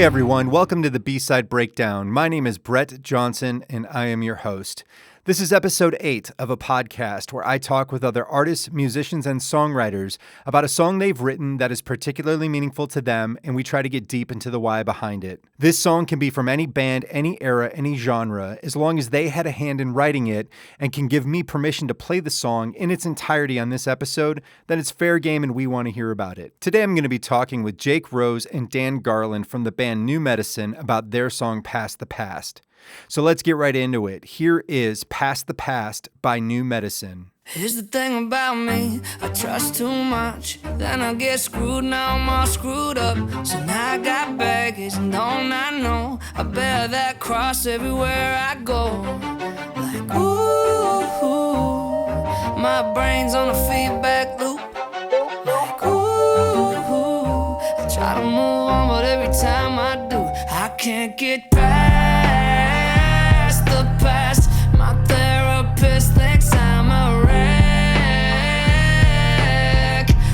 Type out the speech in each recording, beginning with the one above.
Hey everyone, welcome to the B-Side Breakdown. My name is Brett Johnson and I am your host. This is episode 8 of a podcast where I talk with other artists, musicians, and songwriters about a song they've written that is particularly meaningful to them, and we try to get deep into the why behind it. This song can be from any band, any era, any genre, as long as they had a hand in writing it and can give me permission to play the song in its entirety on this episode, then it's fair game and we want to hear about it. Today I'm going to be talking with Jake Rose and Dan Garland from the band New Medicine about their song Past the Past. So let's get right into it. Here is Past the Past by New Medicine. Here's the thing about me, I trust too much, then I get screwed, now I'm all screwed up. So now I got baggage, and don't I know, I bear that cross everywhere I go. Like, ooh, my brain's on a feedback loop. Like, ooh, I try to move on, but every time I do, I can't get past the past. My therapist thinks I'm a wreck.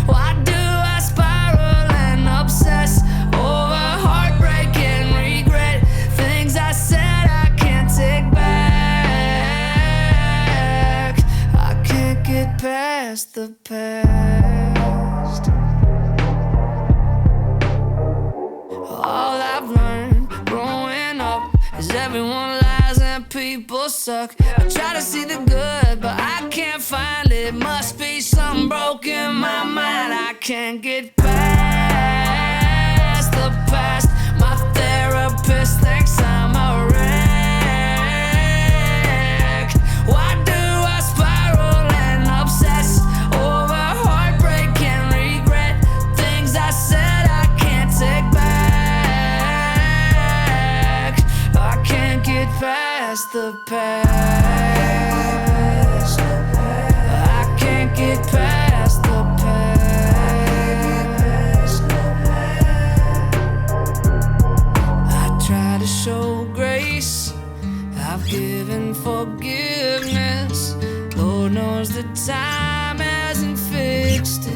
Why do I spiral and obsess over heartbreak and regret? Things I said I can't take back. I can't get past the past. All I've learned growing up is everyone lies and people suck. I try to see the good, but I can't find it. Must be something broken in my mind. I can't get past the past. My therapist thinks I'm a wreck. Why do I spiral and obsess over heartbreak and regret? Things I said I can't take back. I can't get past the past. I can't get past the past. I try to show grace, I've given forgiveness. Lord knows the time hasn't fixed it.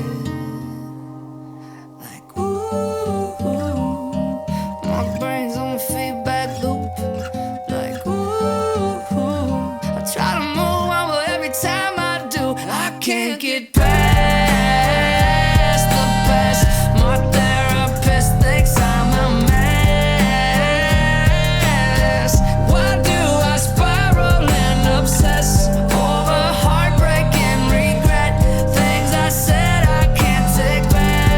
Like, ooh, my brain's on a feedback loop. Like, ooh, I try to move on, but every time I do, I can't get past the past. My therapist thinks I'm a mess. Why do I spiral and obsess over heartbreak and regret? Things I said I can't take back.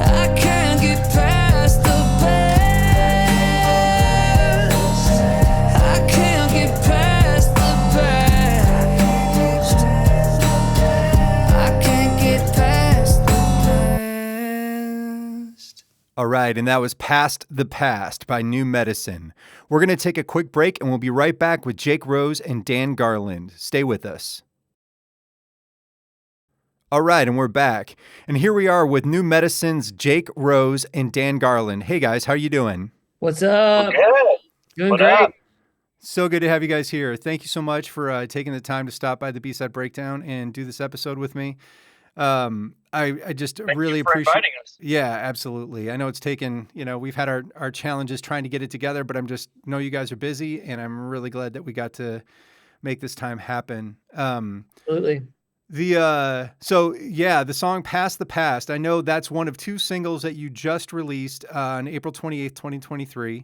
I can't get past the past. I can't get past the past. I can't get past the past. All right, and that was Past the Past by New Medicine. We're going to take a quick break and we'll be right back with Jake Rose and Dan Garland. Stay with us. All right, and we're back. And here we are with New Medicine's Jake Rose and Dan Garland. Hey guys, how are you doing? What's up? Good. Doing What great. up? So good to have you guys here. Thank you so much for taking the time to stop by the B-Side Breakdown and do this episode with me. I just Thank really you for appreciate. inviting us. Yeah, absolutely. I know it's taken, we've had our challenges trying to get it together, but I'm just know you guys are busy and I'm really glad that we got to make this time happen. Absolutely. The song Past the Past. I know that's one of 2 singles that you just released on April 28th, 2023.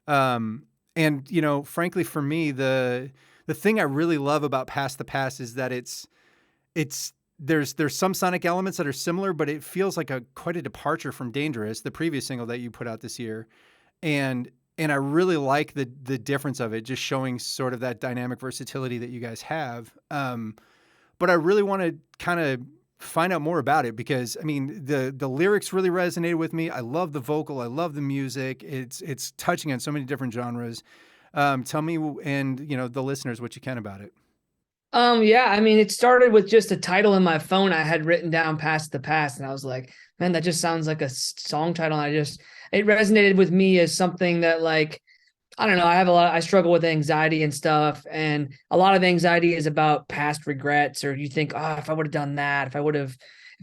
And frankly for me, the thing I really love about Past the Past is that there's some sonic elements that are similar, but it feels like quite a departure from Dangerous, the previous single that you put out this year. And I really like the difference of it, just showing sort of that dynamic versatility that you guys have. But I really want to kind of find out more about it because, I mean, the lyrics really resonated with me. I love the vocal. I love the music. It's touching on so many different genres. Tell me and, the listeners what you can about it. Yeah, I mean, it started with just a title in my phone. I had written down Past the Past, and I was like, man, that just sounds like a song title. And it resonated with me as something that, like, I don't know, I struggle with anxiety and stuff. And a lot of anxiety is about past regrets, or you think, oh, if I would have done that, if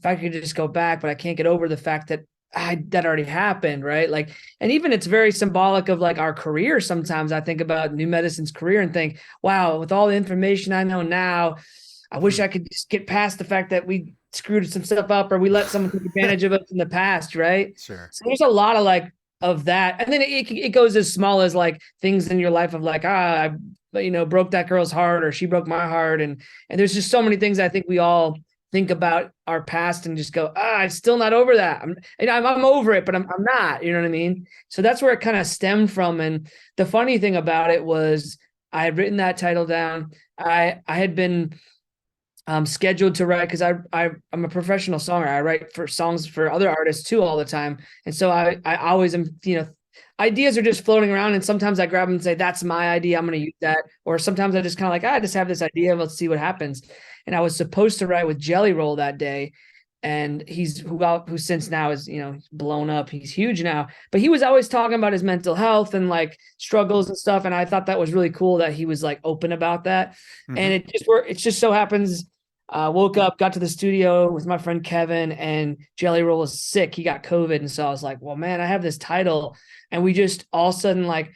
I could just go back, but I can't get over the fact that that already happened, right? Like, and even it's very symbolic of like our career. Sometimes I think about New Medicine's career and think, wow, with all the information I know now, I wish I could just get past the fact that we screwed some stuff up or we let someone take advantage of us in the past, right? Sure. So there's a lot of like of that, and then it goes as small as like things in your life of like, I broke that girl's heart or she broke my heart, and there's just so many things I think we all think about our past and just go, I'm still not over that. I'm over it, but I'm not, you know what I mean? So that's where it kind of stemmed from. And the funny thing about it was I had written that title down. I had been scheduled to write because I'm a professional songwriter. I write for songs for other artists too all the time. And so I always am, ideas are just floating around. And sometimes I grab them and say, that's my idea, I'm going to use that. Or sometimes I just kind of like, I just have this idea, let's see what happens. And I was supposed to write with Jelly Roll that day. And he's who since now is, blown up. He's huge now, but he was always talking about his mental health and like struggles and stuff. And I thought that was really cool that he was like open about that. Mm-hmm. And it just so happens, woke up, got to the studio with my friend Kevin, and Jelly Roll was sick. He got COVID. And so I was like, well, man, I have this title. And we just all of a sudden, like,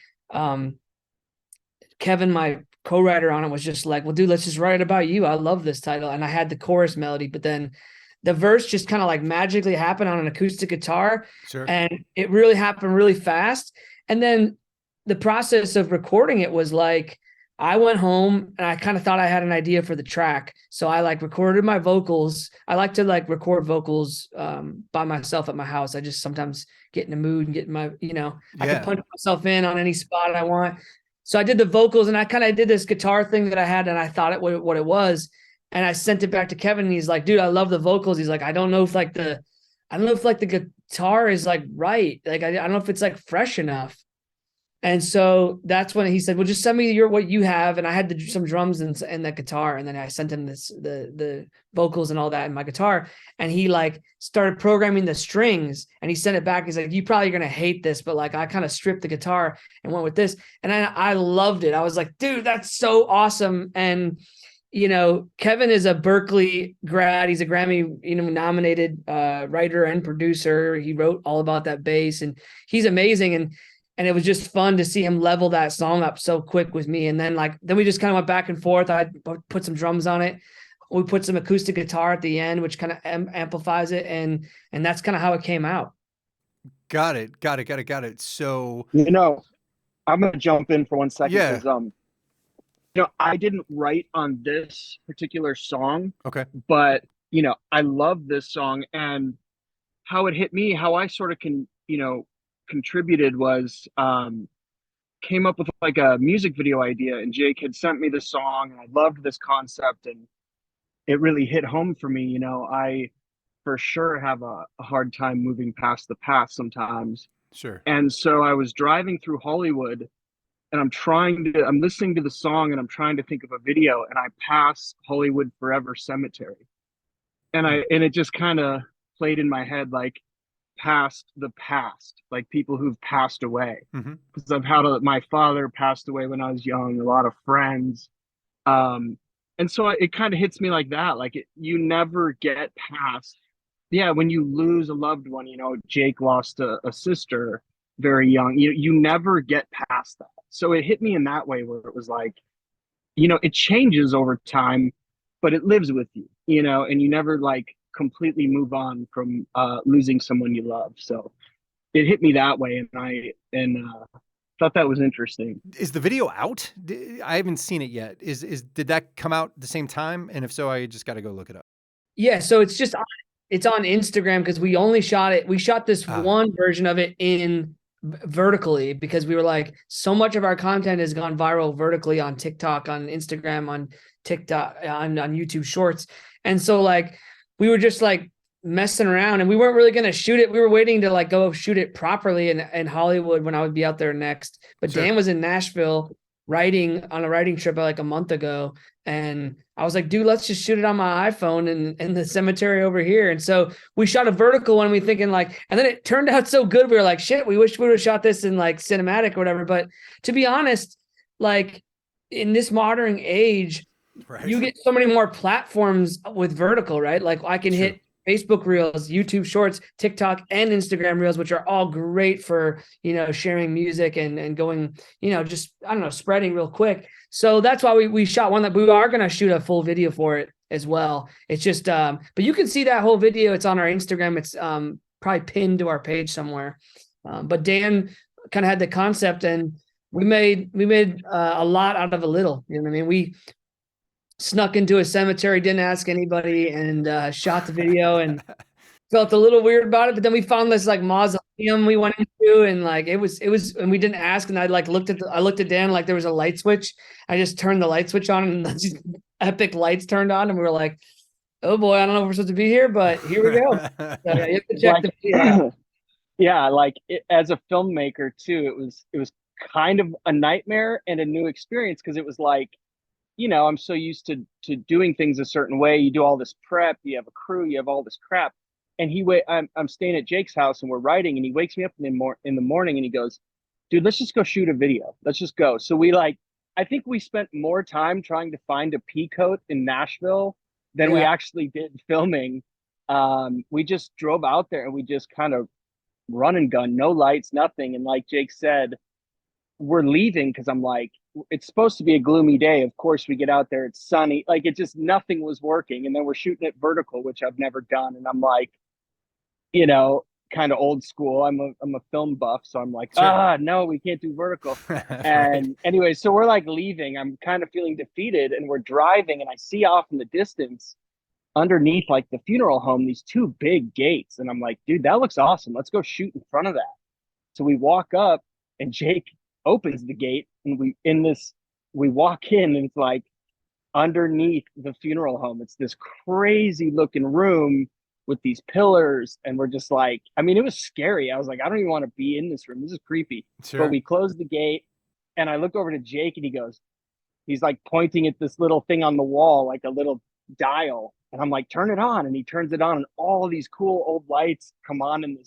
Kevin, my co-writer on it, was just like, well, dude, let's just write about you. I love this title. And I had the chorus melody, but then the verse just kind of like magically happened on an acoustic guitar. Sure. And it really happened really fast. And then the process of recording it was like, I went home and I kind of thought I had an idea for the track. So I like recorded my vocals. I like to like record vocals by myself at my house. I just sometimes get in a mood and get my, I can punch myself in on any spot I want. So I did the vocals and I kind of did this guitar thing that I had, and I thought what it was. And I sent it back to Kevin, and he's like, dude, I love the vocals. He's like, I don't know if the guitar is like right. Like, I don't know if it's like fresh enough. And so that's when he said, well, just send me what you have. And I had some drums and that guitar. And then I sent him the vocals and all that in my guitar. And he like started programming the strings, and he sent it back. He's like, you probably going to hate this, but like, I kind of stripped the guitar and went with this. And I loved it. I was like, dude, that's so awesome. And, Kevin is a Berkeley grad. He's a Grammy, nominated writer and producer. He wrote all about that bass, and he's amazing. And it was just fun to see him level that song up so quick with me. And then we just kind of went back and forth. I put some drums on it. We put some acoustic guitar at the end, which kind of amplifies it. And that's kind of how it came out. Got it. So, I'm going to jump in for 1 second. Yeah. Because, I didn't write on this particular song. Okay. But, I love this song, and how it hit me, how I sort of contributed was came up with like a music video idea, and Jake had sent me the song, and I loved this concept, and it really hit home for me. I for sure have a hard time moving past the past sometimes. Sure. And so I was driving through Hollywood, and I'm listening to the song, and I'm trying to think of a video, and I pass Hollywood Forever Cemetery, and it just kind of played in my head like, past the past, like people who've passed away. Mm-hmm. Because I've had my father passed away when I was young, a lot of friends, and so it kind of hits me like that, like you never get past, when you lose a loved one. Jake lost a sister very young. You never get past that. So it hit me in that way, where it was like, it changes over time, but it lives with you, and you never like completely move on from losing someone you love. So it hit me that way, and I thought that was interesting. Is the video out? I haven't seen it yet. Did that come out the same time? And if so, I just got to go look it up. Yeah, so it's on Instagram, because we only shot it. We shot this one version of it in vertically, because we were like, so much of our content has gone viral vertically on TikTok, on Instagram, on TikTok, on YouTube Shorts, and so like, we were just like messing around, and we weren't really going to shoot it. We were waiting to like go shoot it properly in Hollywood when I would be out there next. But sure. Dan was in Nashville on a writing trip like a month ago. And I was like, dude, let's just shoot it on my iPhone in the cemetery over here. And so we shot a vertical one, we thinking like, and then it turned out so good. We were like, shit, we wish we would have shot this in like cinematic or whatever. But to be honest, like in this modern age, right, you get so many more platforms with vertical, right? Like I can hit Facebook Reels, YouTube Shorts, TikTok, and Instagram Reels, which are all great for, sharing music and going, just, I don't know, spreading real quick. So that's why we shot one that we are going to shoot a full video for it as well. It's just, but you can see that whole video. It's on our Instagram. It's probably pinned to our page somewhere. But Dan kind of had the concept, and we made a lot out of a little. You know what I mean? We snuck into a cemetery, didn't ask anybody, and shot the video, and felt a little weird about it. But then we found this like mausoleum we went into, and like it was, and we didn't ask. And I like looked at Dan, like there was a light switch. I just turned the light switch on, and these epic lights turned on, and we were like, oh boy, I don't know if we're supposed to be here, but here we go. So, yeah, you have to check the video. Yeah, like as a filmmaker too, it was kind of a nightmare and a new experience, because it was like, I'm so used to doing things a certain way. You do all this prep, you have a crew, you have all this crap. And I'm staying at Jake's house and we're writing, and he wakes me up in the morning and he goes, dude, let's just go shoot a video. Let's just go. So I think we spent more time trying to find a pea coat in Nashville than we actually did filming. We just drove out there and we just kind of run and gun, no lights, nothing. And like Jake said, we're leaving because I'm like, it's supposed to be a gloomy day. Of course, we get out there, it's sunny. Like, it just, nothing was working. And then we're shooting it vertical, which I've never done. And I'm like, kind of old school. I'm a film buff. So I'm like, sure. No, we can't do vertical. And anyway, so we're like leaving. I'm kind of feeling defeated, and we're driving, and I see off in the distance underneath like the funeral home, these two big gates. And I'm like, dude, that looks awesome. Let's go shoot in front of that. So we walk up, and Jake opens the gate, and we walk in, and it's like underneath the funeral home. It's this crazy looking room with these pillars. And we're just like, I mean, it was scary. I was like, I don't even want to be in this room. This is creepy. Sure. But we closed the gate, and I look over to Jake, and he's like pointing at this little thing on the wall, like a little dial. And I'm like, turn it on. And he turns it on, and all these cool old lights come on in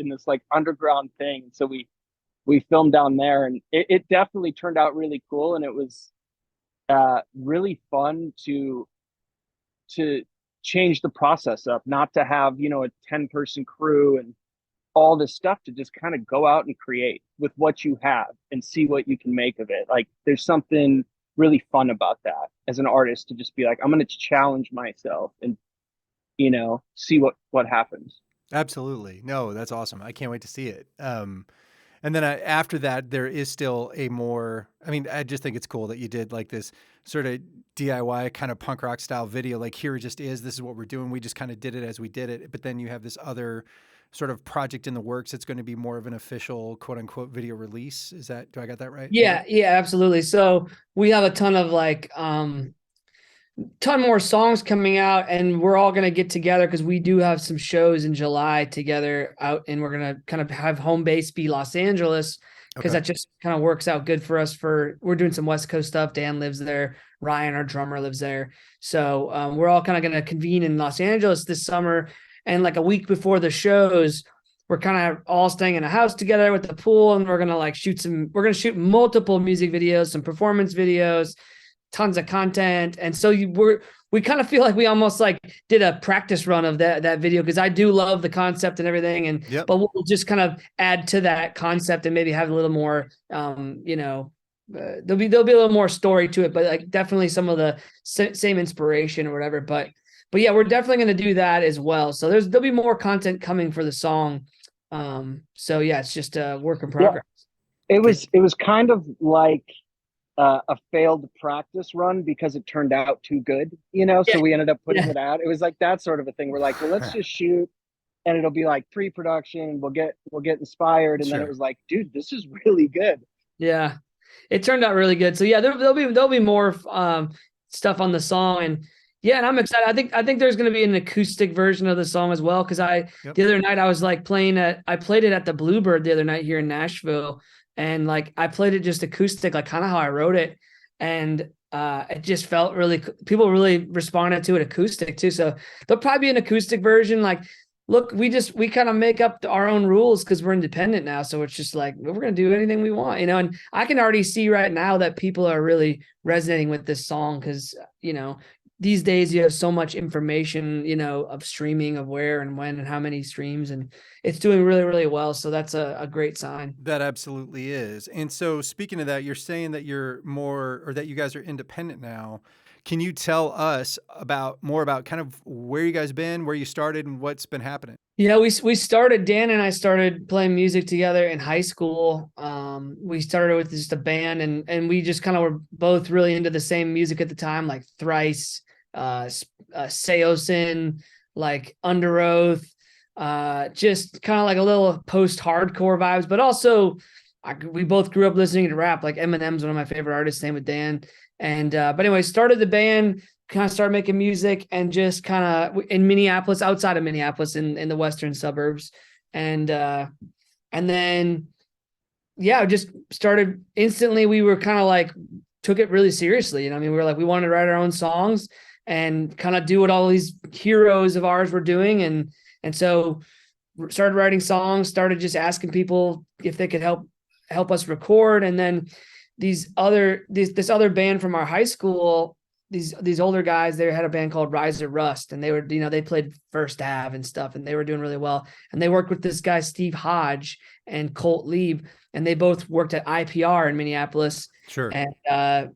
this like underground thing. So we filmed down there, and it definitely turned out really cool. And it was really fun to change the process up, not to have, a 10-person crew and all this stuff, to just kind of go out and create with what you have and see what you can make of it. Like, there's something really fun about that as an artist, to just be like, I'm going to challenge myself and, see what happens. Absolutely. No, that's awesome. I can't wait to see it. And then after that, there is still I just think it's cool that you did like this sort of DIY kind of punk rock style video. Like, here it just is. This is what we're doing. We just kind of did it as we did it. But then you have this other sort of project in the works. It's going to be more of an official quote unquote video release. Do I got that right? Yeah, absolutely. So we have a ton of ton more songs coming out, and we're all going to get together because we do have some shows in July together out, and we're going to kind of have home base be Los Angeles, because that just kind of works out good for us. We're doing some West Coast stuff. Dan lives there. Ryan, our drummer, lives there. So we're all kind of going to convene in Los Angeles this summer. And like a week before the shows, we're kind of all staying in a house together with the pool, and we're going to shoot multiple music videos, some performance videos, tons of content. And so we kind of feel like we almost like did a practice run of that video, because I do love the concept and everything. And but we'll just kind of add to that concept and maybe have a little more, there'll be a little more story to it, but like definitely some of the same inspiration or whatever. But yeah, we're definitely going to do that as well. So there'll be more content coming for the song. So yeah, it's just a work in progress. Yeah. It was kind of like a failed practice run, because it turned out too good, so we ended up putting it out. It was like that sort of a thing. We're like, well, let's just shoot, and it'll be like pre-production. We'll get inspired. And then it was like, dude, this is really good. Yeah, it turned out really good. So yeah, there'll be more stuff on the song. And yeah, and I'm excited. I think there's going to be an acoustic version of the song as well, because the other night I was like I played it at the Bluebird the other night here in Nashville. And like, I played it just acoustic, like kind of how I wrote it. And it just felt people really responded to it acoustic too. So there'll probably be an acoustic version. Like, look, we kind of make up our own rules because we're independent now. So it's just like, we're going to do anything we want, and I can already see right now that people are really resonating with this song, because, these days you have so much information, you know, of streaming, of where and when and how many streams, and it's doing really, really well. So that's a great sign. That absolutely is. And so speaking of that, you're saying that you're more, or that you guys are independent now. Can you tell us more about kind of where you guys been, where you started, and what's been happening? Yeah, we started, Dan and I started playing music together in high school. We started with just a band, and we just kind of were both really into the same music at the time, like Thrice, Seosin, like Under Oath, just kind of like a little post-hardcore vibes, but also we both grew up listening to rap. Like Eminem's one of my favorite artists, same with Dan. And but anyway, started the band, kind of started making music, and just kind of in Minneapolis, outside of Minneapolis, in the western suburbs. And then yeah, just started instantly. We were kind of like took it really seriously. You know, I mean, we were like, we wanted to write our own songs and kind of do what all these heroes of ours were doing. And so started writing songs, started just asking people if they could help us record. And then this other band from our high school, these older guys, they had a band called Rise or Rust, and they were, you know, they played First Ave and stuff, and they were doing really well. And they worked with this guy, Steve Hodge and Colt Lieb, and they both worked at IPR in Minneapolis. Sure. And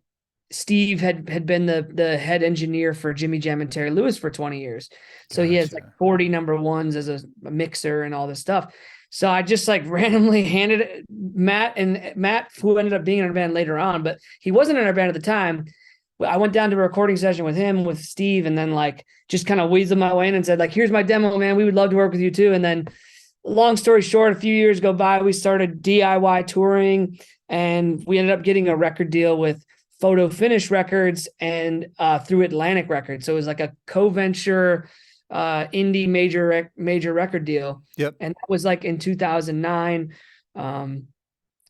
Steve had been the head engineer for Jimmy Jam and Terry Lewis for 20 years. So he has like 40 number ones as a mixer and all this stuff. So I just like randomly handed it, Matt, who ended up being in our band later on, but he wasn't in our band at the time. I went down to a recording session with him, with Steve, and then like just kind of weaseled my way in and said, like, here's my demo, man. We would love to work with you too. And then long story short, a few years go by, we started DIY touring, and we ended up getting a record deal with Photo Finish Records and through Atlantic Records. So it was like a co-venture indie major record deal. Yep. And that was like in 2009. Trying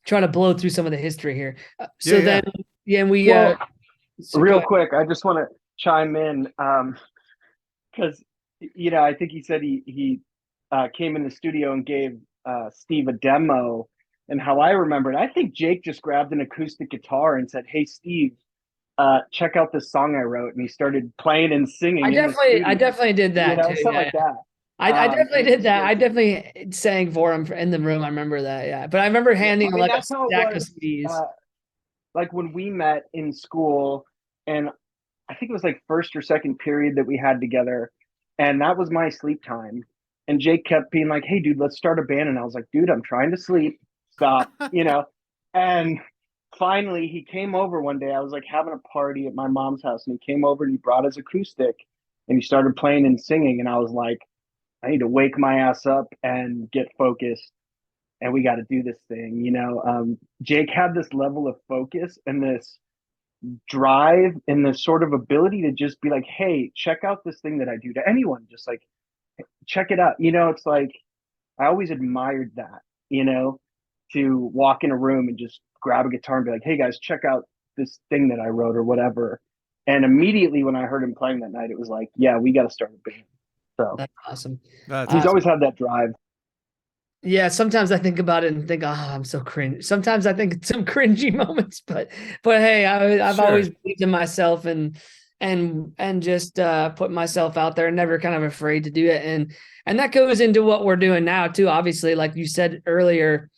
to blow through some of the history here. Real quick, I just want to chime in because you know, I think he said he came in the studio and gave Steve a demo. And how I remember it, I think Jake just grabbed an acoustic guitar and said, "Hey, Steve, check out this song I wrote," and he started playing and singing. I definitely did that. You know, too, something like that. I definitely did that. I definitely sang for him in the room. I remember that. Yeah, but I remember handing him like a stack of CDs. Like when we met in school, and I think it was like first or second period that we had together, and that was my sleep time. And Jake kept being like, "Hey, dude, let's start a band." And I was like, "Dude, I'm trying to sleep. Stop," you know. And finally, he came over one day. I was like having a party at my mom's house, and he came over and he brought his acoustic, and he started playing and singing. And I was like, I need to wake my ass up and get focused, and we got to do this thing, you know. Jake had this level of focus and this drive and this sort of ability to just be like, "Hey, check out this thing that I do," to anyone, just like, check it out. You know, it's like, I always admired that, you know, to walk in a room and just grab a guitar and be like, "Hey guys, check out this thing that I wrote," or whatever. And immediately when I heard him playing that night, it was like, yeah, we got to start a band. So that's awesome. He's always had that drive. Yeah, sometimes I think about it and think, "Oh, I'm so cringe." Sometimes I think some cringy moments, but hey, I've always believed in myself and just put myself out there, and never kind of afraid to do it. And that goes into what we're doing now too. Obviously, like you said earlier,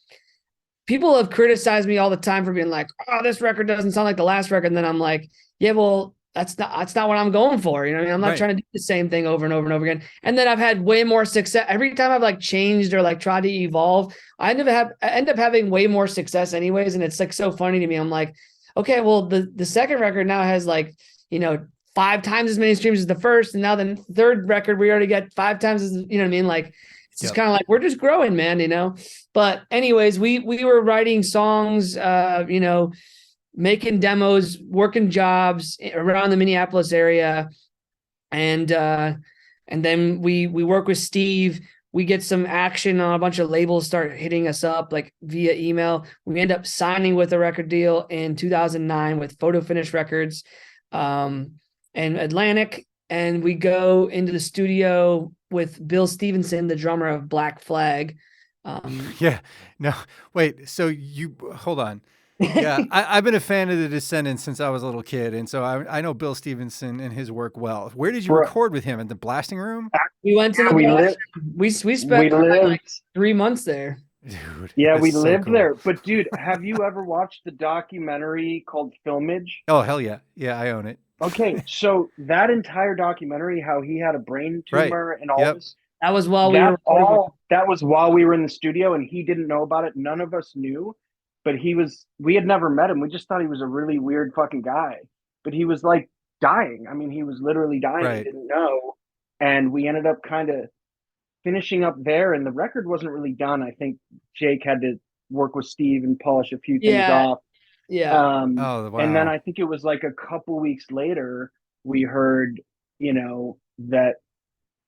people have criticized me all the time for being like, "Oh, this record doesn't sound like the last record." And then I'm like, yeah, well, that's not what I'm going for. You know what I mean? I'm not trying to do the same thing over and over and over again. And then I've had way more success. Every time I've like changed or like tried to evolve, I end up having way more success anyways. And it's like so funny to me. I'm like, okay, well, the second record now has like, you know, 5 times as many streams as the first. And now the third record, we already get 5 times as, you know what I mean? Like, it's just kind of like, we're just growing, man, you know? But anyways, we were writing songs, you know, making demos, working jobs around the Minneapolis area. And then we work with Steve. We get some action on a bunch of labels start hitting us up like via email. We end up signing with a record deal in 2009 with Photo Finish Records and Atlantic. And we go into the studio with Bill Stevenson, the drummer of Black Flag. Yeah. No, wait. So hold on. Yeah, I've been a fan of the Descendants since I was a little kid, and so I know Bill Stevenson and his work well. Where did you Bro, record with him? At the blasting room? We went to the we blast. lived We we spent like lived 3 months there. Dude, yeah, that's we so lived cool. there. But dude, have you ever watched the documentary called Filmage? Oh, hell yeah. Yeah, I own it. Okay, so that entire documentary, how he had a brain Right. tumor and all Yep. this, That was while we were recording. that was while we were in the studio and he didn't know about it. None of us knew, but we had never met him. We just thought he was a really weird fucking guy. But he was like dying. I mean, he was literally dying and Right. didn't know. And we ended up kind of finishing up there and the record wasn't really done. I think Jake had to work with Steve and polish a few things Yeah, off. yeah. Oh, And then wow. I think it was like a couple weeks later, we heard, that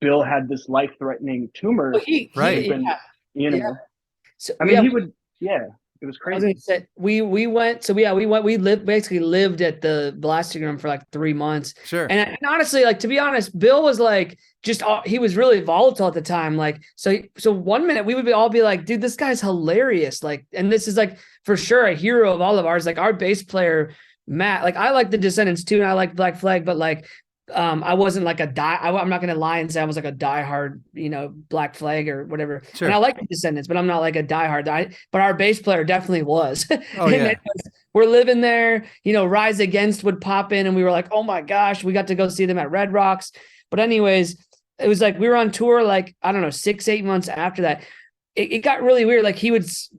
Bill had this life-threatening tumor. Well, Right. Been, yeah, you yeah. know, So I mean, yeah, yeah, it was I was gonna crazy. say we went. So yeah, we basically lived at the blasting room for like 3 months. Sure. And honestly, like to be honest, Bill was like he was really volatile at the time. Like so one minute we would all be like, dude, this guy's hilarious. Like, and this is like for sure a hero of all of ours. Like our bass player Matt. Like I like the Descendants too, and I like Black Flag, but like I wasn't like I'm not gonna lie and say I was like a diehard, Black Flag or whatever. Sure. And I like the Descendants, but I'm not like a diehard. But our bass player definitely was. Oh, yeah. We're living there, Rise Against would pop in and we were like, oh my gosh, we got to go see them at Red Rocks. But anyways, it was like we were on tour like, I don't know, 6-8 months after that. It got really weird. Like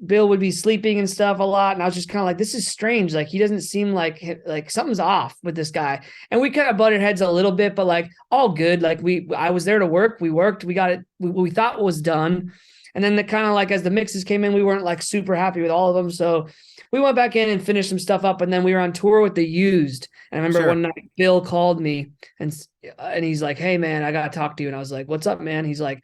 Bill would be sleeping and stuff a lot. And I was just kind of like, this is strange. Like, he doesn't seem like something's off with this guy. And we kind of butted heads a little bit, but like all good. Like I was there to work. We worked, we got it. We thought was done. And then the kind of like, as the mixes came in, we weren't like super happy with all of them. So we went back in and finished some stuff up. And then we were on tour with the Used. And I remember Sure. one night Bill called me and he's like, hey man, I got to talk to you. And I was like, what's up, man? He's like,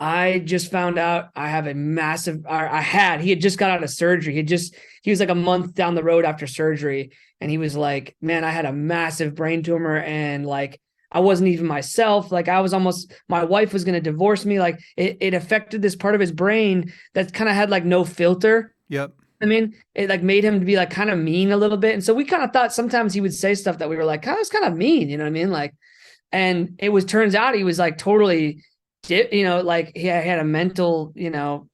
I just found out I have a massive, he had just got out of surgery. He was like a month down the road after surgery. And he was like, man, I had a massive brain tumor and like, I wasn't even myself. Like my wife was going to divorce me. Like it affected this part of his brain that kind of had like no filter. Yep. I mean, it like made him to be like kind of mean a little bit. And so we kind of thought sometimes he would say stuff that we were like, that's kind of mean. You know what I mean? Like, and turns out he was like totally, like he had a mental,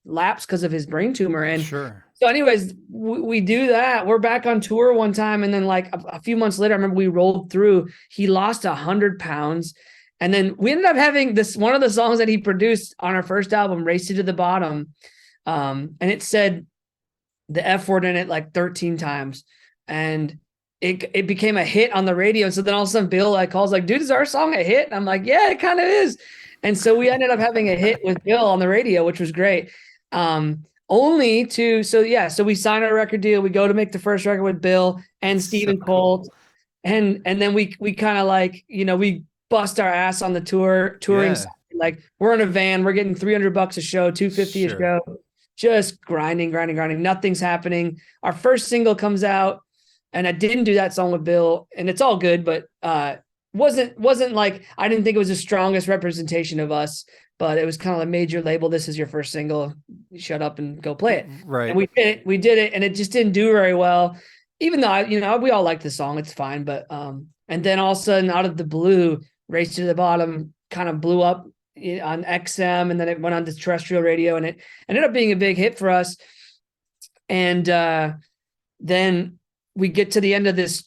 lapse because of his brain tumor. And Sure. so anyways, we do that. We're back on tour one time. And then like a few months later, I remember we rolled through, he lost 100 pounds. And then we ended up having one of the songs that he produced on our first album, Race You to the Bottom. And it said the F word in it like 13 times. And it became a hit on the radio. And so then all of a sudden Bill like calls like, dude, is our song a hit? And I'm like, yeah, it kind of is. And so we ended up having a hit with Bill on the radio, which was great. So we sign a record deal. We go to make the first record with Bill and Stephen Colt. Cool. And then we kind of like, we bust our ass on the touring. Yeah. Like we're in a van, we're getting $300 a show, $250 a show, just grinding. Nothing's happening. Our first single comes out and I didn't do that song with Bill and it's all good, but, wasn't like, I didn't think it was the strongest representation of us, but it was kind of a major label. This is your first single. Shut up and go play it. Right. And we did it and it just didn't do very well, even though, we all like the song. It's fine. But, and then all of a sudden out of the blue, Race to the Bottom kind of blew up on XM and then it went on to terrestrial radio and it ended up being a big hit for us. And, then we get to the end of this,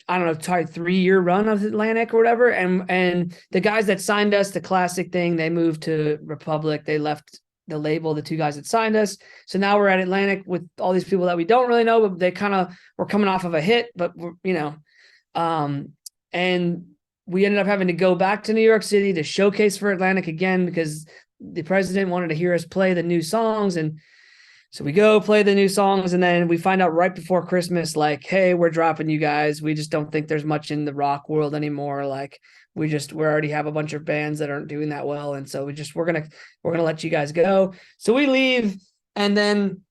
I don't know, probably 3-year run of Atlantic or whatever. And the guys that signed us, the classic thing, they moved to Republic. They left the label, the 2 guys that signed us. So now we're at Atlantic with all these people that we don't really know, but they kind of were coming off of a hit, but and we ended up having to go back to New York City to showcase for Atlantic again, because the president wanted to hear us play the new songs. And so we go play the new songs and then we find out right before Christmas, like, hey, we're dropping you guys. We just don't think there's much in the rock world anymore. Like we already have a bunch of bands that aren't doing that well. And so we're going to let you guys go. So we leave. And then,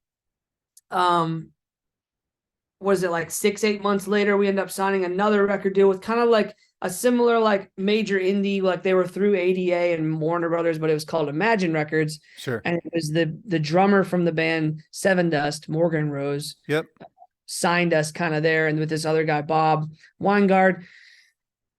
was it like 6-8 months later, we end up signing another record deal with kind of like a similar like major indie, like they were through ADA and Warner Brothers, but it was called Imagine Records. Sure. And it was the drummer from the band Seven Dust, Morgan Rose. Yep. signed us kind of there. And with this other guy, Bob Weingard,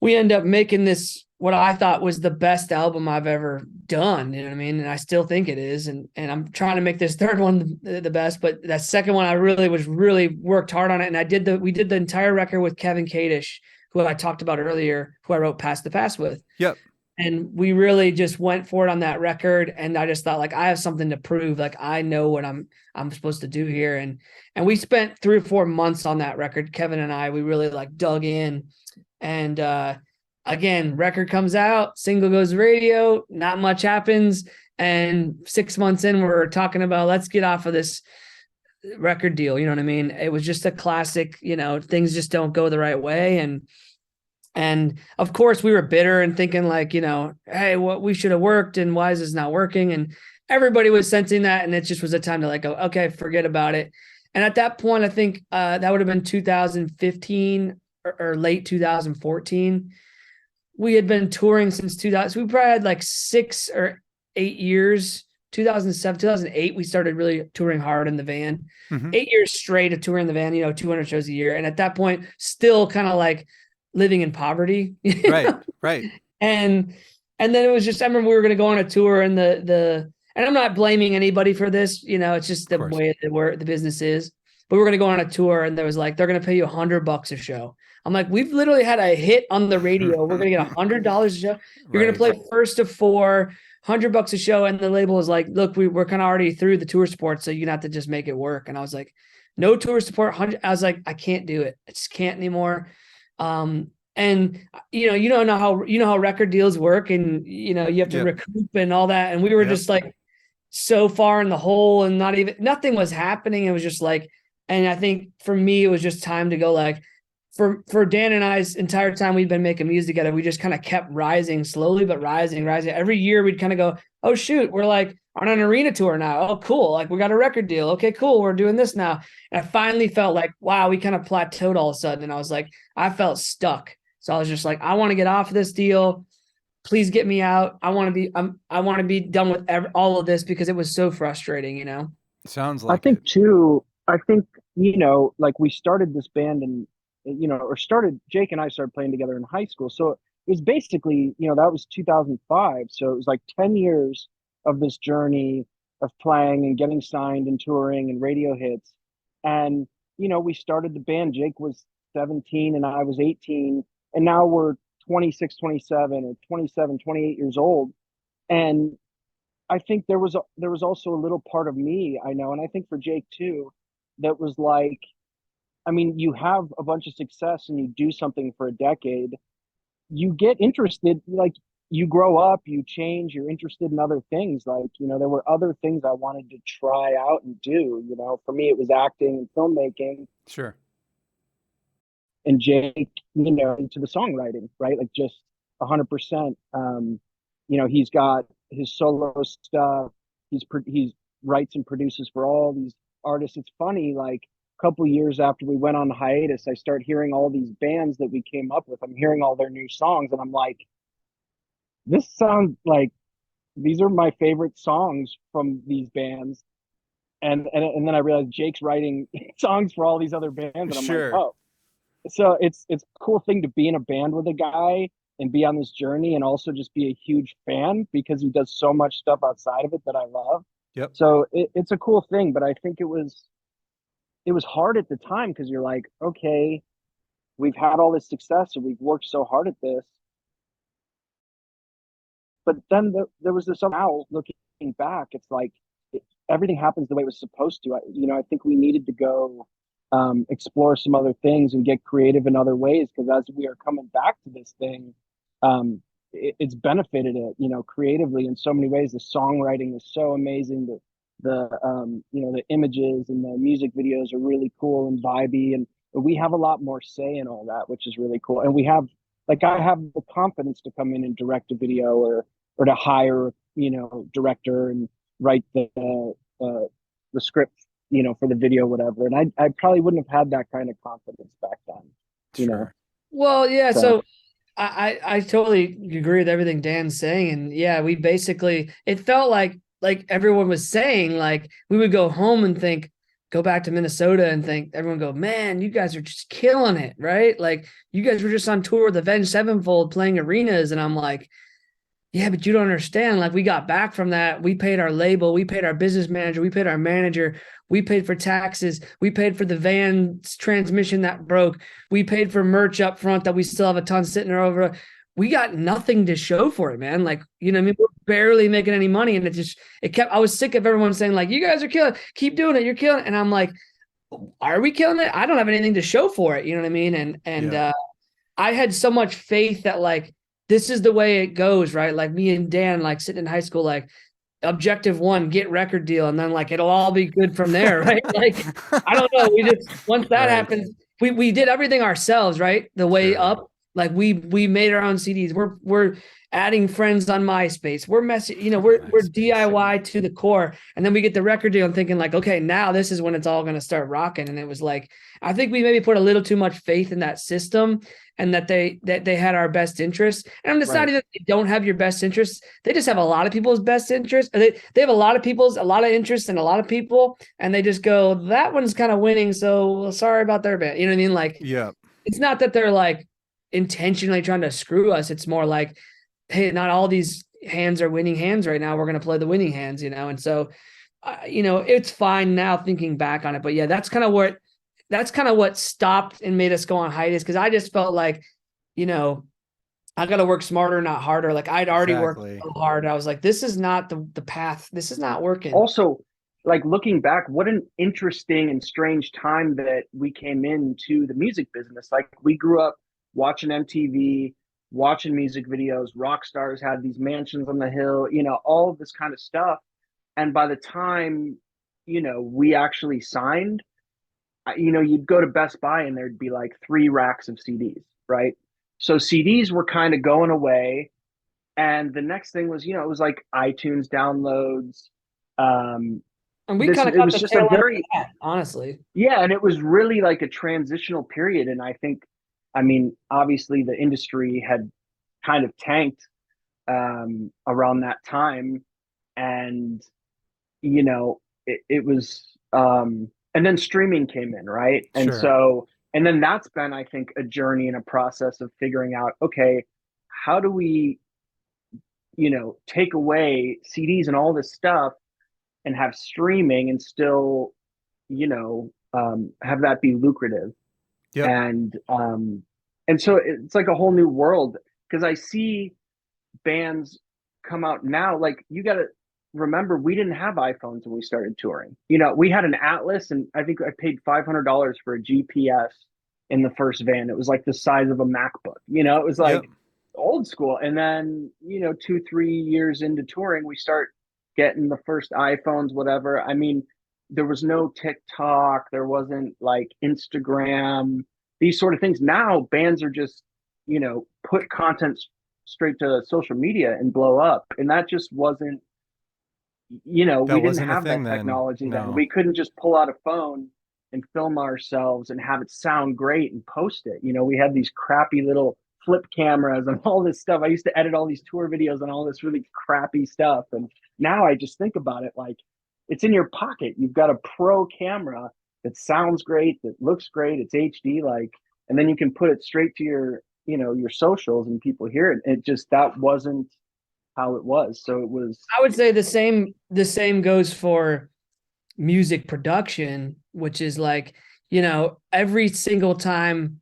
we end up making this, what I thought was the best album I've ever done. You know what I mean? And I still think it is. And I'm trying to make this third one the best, but that second one, I really worked hard on it. And we did the entire record with Kevin Kadish, who I talked about earlier, who I wrote Past the Past with. Yep. And we really just went for it on that record. And I just thought, like, I have something to prove. Like, I know what I'm supposed to do here. And we spent 3 or 4 months on that record. Kevin and I, we really like dug in. And again, record comes out, single goes radio, not much happens. And 6 months in, we're talking about, let's get off of this record deal. You know what I mean? It was just a classic, things just don't go the right way. And of course we were bitter and thinking like, hey, what we should have worked and why is this not working? And everybody was sensing that. And it just was a time to like, go, okay, forget about it. And at that point, I think that would have been 2015 or late 2014. We had been touring since 2000. So we probably had like 6 or 8 years. 2007, 2008, we started really touring hard in the van. 8 years straight of touring the van, 200 shows a year. And at that point, still kind of like living in poverty. Right. And then it was just, I remember we were going to go on a tour and and I'm not blaming anybody for this, it's just the way the business is. But we were going to go on a tour and there was like, they're going to pay you $100 a show. I'm like, we've literally had a hit on the radio. We're going to get $100 a show. You're going to play first of 4, $100 a show. And the label was like, look, we're kind of already through the tour support. So you're going to have to just make it work. And I was like, no tour support. 100. I was like, I can't do it. I just can't anymore. And you know how record deals work and, you have to recoup and all that. And we were just like so far in the hole and nothing was happening. It was just like, and I think for me, it was just time to go like, for Dan and I's entire time we've been making music together, we just kind of kept rising slowly, but rising. Every year we'd kind of go, oh shoot, we're like on an arena tour now. Oh, cool. Like we got a record deal. Okay, cool. We're doing this now. And I finally felt like, wow, we kind of plateaued all of a sudden. And I was like, I felt stuck. So I was just like, I want to get off this deal. Please get me out. I want to be done with all of this because it was so frustrating, Sounds like I think like we started this band and, Jake and I started playing together in high school. So it was basically, that was 2005. So it was like 10 years of this journey of playing and getting signed and touring and radio hits. And, we started the band. Jake was 17 and I was 18. And now we're 26, 27 or 27, 28 years old. And I think there was also a little part of me, I know, and I think for Jake too, that was like, I mean, you have a bunch of success and you do something for a decade, you get interested, like you grow up, you change, you're interested in other things. Like, there were other things I wanted to try out and do, for me, it was acting and filmmaking. Sure. And Jake, into the songwriting, right? Like just 100%. He's got his solo stuff. He's writes and produces for all these artists. It's funny, like, couple years after we went on hiatus, I start hearing all these bands that we came up with. I'm hearing all their new songs and I'm like, this sounds like these are my favorite songs from these bands. And then I realized Jake's writing songs for all these other bands. And I'm like, oh. So it's a cool thing to be in a band with a guy and be on this journey and also just be a huge fan because he does so much stuff outside of it that I love. Yep. So it's a cool thing, but I think it was hard at the time because you're like, okay, we've had all this success and we've worked so hard at this. But then there was this, now looking back, it's like everything happens the way it was supposed to. I think we needed to go explore some other things and get creative in other ways because as we are coming back to this thing, it's benefited it, creatively in so many ways. The songwriting is so amazing. The images and the music videos are really cool and vibey, and we have a lot more say in all that, which is really cool. And we have, like, I have the confidence to come in and direct a video or to hire, director and write the script, for the video, whatever. And I probably wouldn't have had that kind of confidence back then, Well, yeah. So I totally agree with everything Dan's saying. And yeah, we basically, it felt like everyone was saying, like we would go home and think, go back to Minnesota and think everyone go, man, you guys are just killing it, right? Like you guys were just on tour with Avenged Sevenfold playing arenas. And I'm like, yeah, but you don't understand. Like we got back from that. We paid our label. We paid our business manager. We paid our manager. We paid for taxes. We paid for the van's transmission that broke. We paid for merch up front that we still have a ton sitting there over. We got nothing to show for it, man. Like, you know what I mean? We're barely making any money. And I was sick of everyone saying like, you guys are killing it. Keep doing it. You're killing it. And I'm like, are we killing it? I don't have anything to show for it. You know what I mean? And I had so much faith that like, this is the way it goes, right? Like me and Dan, like sitting in high school, like objective one, get record deal. And then like, it'll all be good from there, right? Like, I don't know. Once that happens, we did everything ourselves, right? The way up, like we made our own CDs. We're adding friends on MySpace. We're we're DIY to the core. And then we get the record deal and thinking like, okay, now this is when it's all going to start rocking. And it was like, I think we maybe put a little too much faith in that system and that they had our best interests. And it's not even that they don't have your best interests. They just have a lot of people's best interests. They have a lot of interests in a lot of people. And they just go, that one's kind of winning. So sorry about their band. You know what I mean? Like, it's not that they're like intentionally trying to screw us. It's more like, hey, not all these hands are winning hands right now. We're going to play the winning hands, And so, it's fine now thinking back on it. But yeah, that's kind of what stopped and made us go on hiatus. Cause I just felt like, I got to work smarter, not harder. Like I'd already worked so hard. I was like, this is not the path. This is not working. Also, like looking back, what an interesting and strange time that we came into the music business. Like we grew up watching MTV, watching music videos. Rock stars had these mansions on the hill, all of this kind of stuff. And by the time, we actually signed, you'd go to Best Buy and there'd be like 3 racks of CDs, right? So CDs were kind of going away. And the next thing was, it was like iTunes downloads. And we kind of got the tail end of that, honestly. Yeah. And it was really like a transitional period. And I think, obviously the industry had kind of tanked around that time. And, it was, and then streaming came in, right? And so, and then that's been, I think, a journey and a process of figuring out, okay, how do we, take away CDs and all this stuff and have streaming and still, have that be lucrative. And so it's like a whole new world because I see bands come out now. Like you got to remember, we didn't have iPhones when we started touring. We had an Atlas, and I think I paid $500 for a GPS in the first van. It was like the size of a MacBook. It was like old school. And then 2-3 years into touring, we start getting the first iPhones, whatever. There was no TikTok, there wasn't like Instagram, these sort of things. Now bands are just put content straight to social media and blow up, and that just wasn't we didn't have that technology then. We couldn't just pull out a phone and film ourselves and have it sound great and post it. We had these crappy little flip cameras and all this stuff. I used to edit all these tour videos and all this really crappy stuff, and now I just think about it like it's in your pocket. You've got a pro camera that sounds great, that looks great, it's HD, like, and then you can put it straight to your your socials and people hear it. It just, that wasn't how it was. So it was, I would say the same goes for music production, which is like, every single time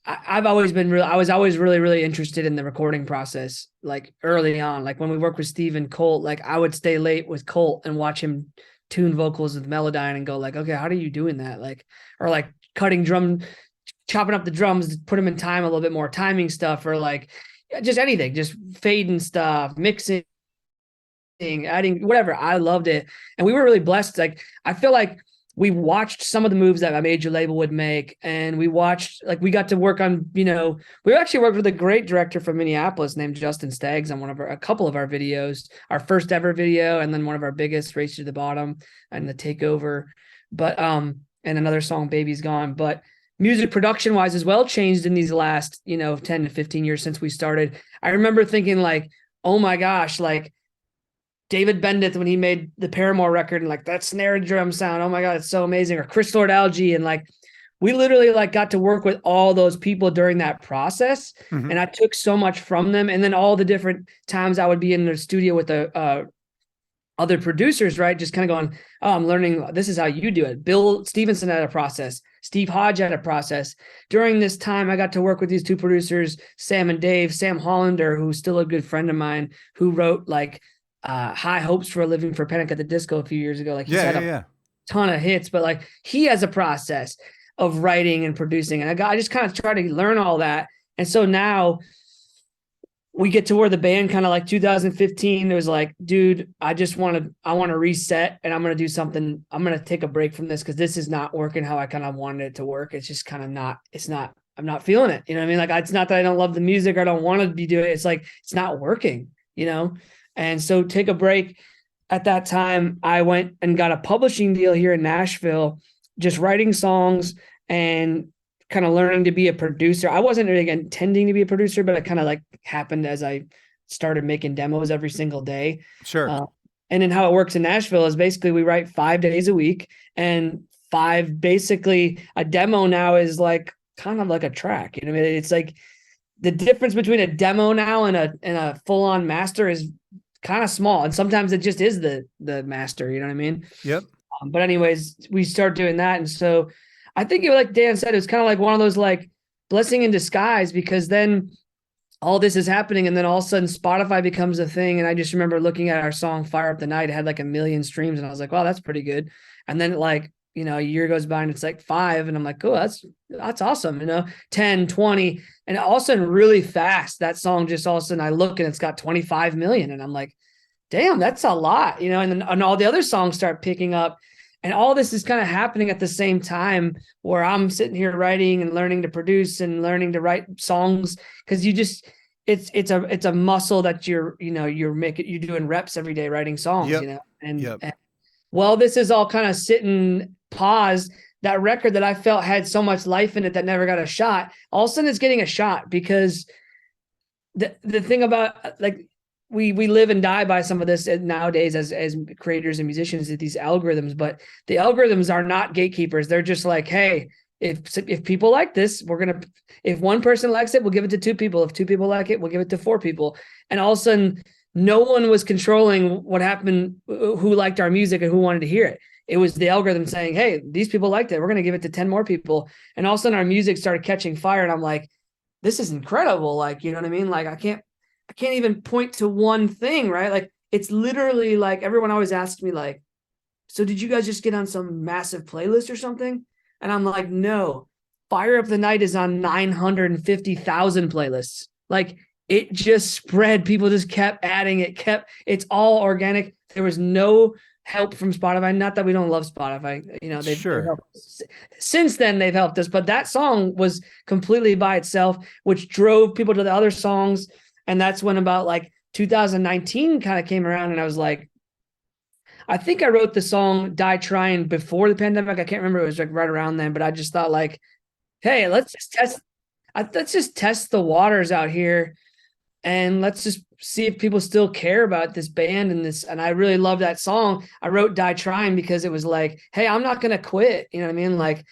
I was always really, really interested in the recording process. Like early on, like when we worked with Steve and Colt, like I would stay late with Colt and watch him tune vocals with Melodyne and go like, okay, how are you doing that? Like, or like chopping up the drums, put them in time a little bit more, timing stuff, or like just anything, just fading stuff, mixing, adding, whatever. I loved it. And we were really blessed. Like, I feel like we watched some of the moves that a major label would make. And we got to work on, we actually worked with a great director from Minneapolis named Justin Staggs on a couple of our videos, our first ever video. And then one of our biggest, Race to the Bottom and The Takeover, but, and another song, Baby's Gone. But music production wise as well changed in these last, 10 to 15 years since we started. I remember thinking like, oh my gosh, like David Bendeth when he made the Paramore record and like that snare drum sound. Oh my God, it's so amazing. Or Chris Lord-Alge. And like, we literally like got to work with all those people during that process. Mhm. And I took so much from them. And then all the different times I would be in the studio with the other producers, right? Just kind of going, oh, I'm learning. This is how you do it. Bill Stevenson had a process. Steve Hodge had a process. During this time, I got to work with these two producers, Sam and Dave. Sam Hollander, who's still a good friend of mine, who wrote like High Hopes for a Living for Panic at the Disco a few years ago. Like he's had a ton of hits, but like he has a process of writing and producing. And I just kind of try to learn all that. And so now we get to where the band kind of like 2015, it was like, dude, I want to reset and I'm going to do something. I'm going to take a break from this because this is not working how I kind of wanted it to work. It's just kind of I'm not feeling it. You know what I mean? Like, it's not that I don't love the music or I don't want to be doing it. It's like, it's not working, you know? And so take a break. At that time, I went and got a publishing deal here in Nashville, just writing songs and kind of learning to be a producer. I wasn't really intending to be a producer, but it kind of like happened as I started making demos every single day. Sure. And then how it works in Nashville is basically we write 5 days a week, and basically a demo now is like kind of like a track. You know what I mean? It's like the difference between a demo now and a full on master is kind of small. And sometimes it just is the master, you know what I mean? Yep. But anyways, we start doing that. And so I think like Dan said, it was kind of like one of those like blessing in disguise, because then all this is happening and then all of a sudden Spotify becomes a thing. And I just remember looking at our song Fire Up the Night, it had like 1 million streams and I was like, wow, that's pretty good. And then like, you know, a year goes by and it's like 5 and I'm like, oh, that's awesome. You know, 10, 20. And all of a sudden really fast, that song just all of a sudden I look and it's got 25 million and I'm like, damn, that's a lot, you know, and all the other songs start picking up. And all this is kind of happening at the same time where I'm sitting here writing and learning to produce and learning to write songs. Cause it's a muscle that you're doing reps every day, writing songs, you know? And well, this is all kind of sitting pause. That record that I felt had so much life in it that never got a shot, all of a sudden it's getting a shot, because the thing about like, we live and die by some of this nowadays as creators and musicians, these algorithms, but the algorithms are not gatekeepers. They're just like, hey, if people like this, if one person likes it, we'll give it to 2 people. If 2 people like it, we'll give it to 4 people. And all of a sudden, no one was controlling what happened, who liked our music and who wanted to hear it. It was the algorithm saying, hey, these people liked it. We're going to give it to 10 more people. And all of a sudden our music started catching fire. And I'm like, this is incredible. Like, you know what I mean? Like, I can't even point to one thing, right? Like, it's literally like everyone always asks me like, so did you guys just get on some massive playlist or something? And I'm like, no, Fire Up the Night is on 950,000 playlists. Like, it just spread. People just kept adding it, it's all organic. There was no help from Spotify. Not that we don't love Spotify, you know, they've helped us. Since then they've helped us, but that song was completely by itself, which drove people to the other songs. And that's when about like 2019 kind of came around and I was like, I think I wrote the song Die Trying before the pandemic. I can't remember. It was like right around then, but I just thought like, hey, let's just test the waters out here. And let's just see if people still care about this band and this. And I really love that song. I wrote Die Trying because it was like, hey, I'm not going to quit. You know what I mean? Like,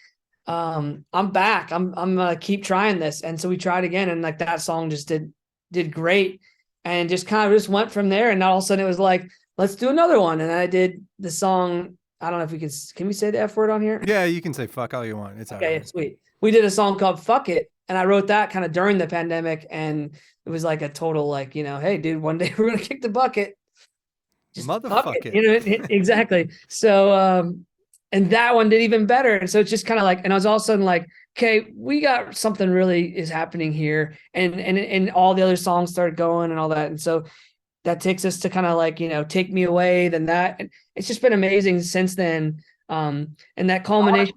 I'm back. I'm going to keep trying this. And so we tried again. And like that song just did great and just kind of just went from there. And all of a sudden it was like, let's do another one. And I did the song. I don't know if can we say the F word on here? Yeah, you can say fuck all you want. It's okay. Right. Sweet. We did a song called Fuck It. And I wrote that kind of during the pandemic. And it was like a total, like, you know, hey dude, one day we're going to kick the bucket. Just motherfuck it. You know, exactly. So, and that one did even better. And so it's just kind of like, and I was all of a sudden like, okay, we got something really is happening here. And all the other songs started going and all that. And so that takes us to kind of like, you know, Take Me Away, then that. And it's just been amazing since then. And that culmination.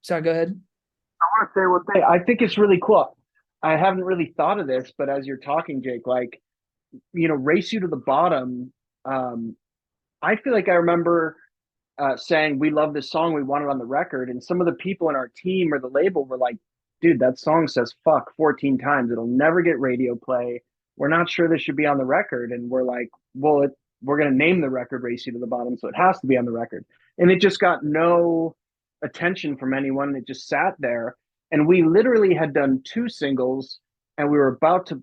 Sorry, go ahead. I want to say one thing. I think it's really cool. I haven't really thought of this, but as you're talking, Jake, like, you know, Race You to the Bottom. I feel like I remember saying we love this song, we want it on the record, and some of the people in our team or the label were like, dude, that song says fuck 14 times, it'll never get radio play, we're not sure this should be on the record. And we're like, well, we're going to name the record Race You to the Bottom, so it has to be on the record. And it just got no attention from anyone. It just sat there. And we literally had done 2 singles, and we were about to,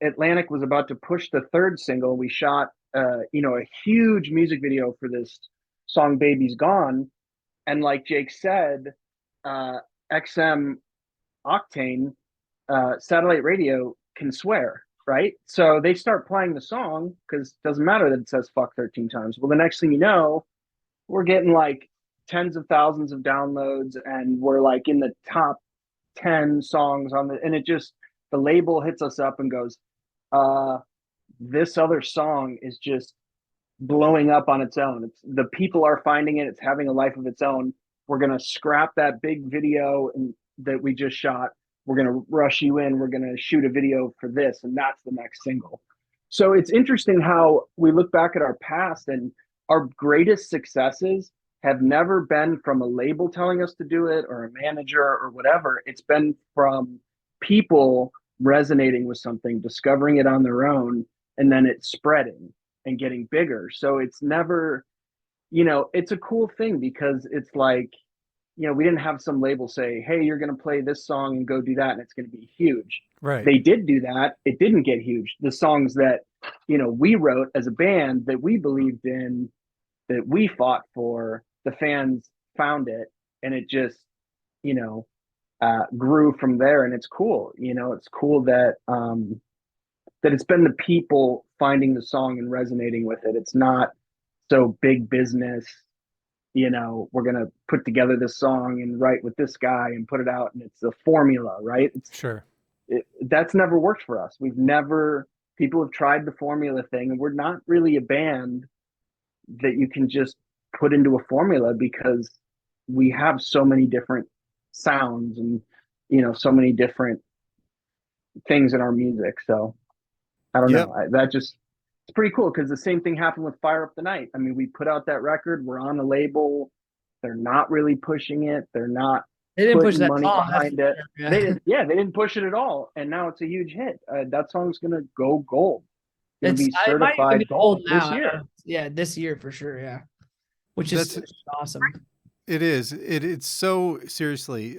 Atlantic was about to push the 3rd single. We shot, a huge music video for this song, Baby's Gone. And like Jake said, XM Octane, satellite radio can swear, right? So they start playing the song because it doesn't matter that it says fuck 13 times. Well, the next thing you know, we're getting like tens of thousands of downloads, and we're like in the top 10 songs on the, and it just, the label hits us up and goes, this other song is just blowing up on its own. It's, the people are finding it. It's having a life of its own. We're going to scrap that big video that we just shot. We're going to rush you in. We're going to shoot a video for this. And that's the next single. So it's interesting how we look back at our past, and our greatest successes have never been from a label telling us to do it or a manager or whatever. It's been from people resonating with something, discovering it on their own, and then it's spreading and getting bigger. So it's never, it's a cool thing because it's like, we didn't have some label say, hey, you're going to play this song and go do that, and it's going to be huge. Right. They did do that. It didn't get huge. The songs that, we wrote as a band that we believed in, that we fought for, the fans found it, and it just, grew from there. And it's cool. It's cool that, that it's been the people finding the song and resonating with it. It's not so big business, we're going to put together this song and write with this guy and put it out, and it's a formula, right? Sure. That's never worked for us. People have tried the formula thing, and we're not really a band that you can just put into a formula, because we have so many different sounds and, so many different things in our music. So I don't know. It's pretty cool, because the same thing happened with Fire Up the Night. I mean, we put out that record, we're on the label. They're not really pushing it. They didn't push that money song behind it. Yeah. They didn't push it at all. And now it's a huge hit. That song's going to go gold. It's going to be certified gold this year. Yeah, this year for sure. Yeah. Which is awesome. It is. It's so, seriously,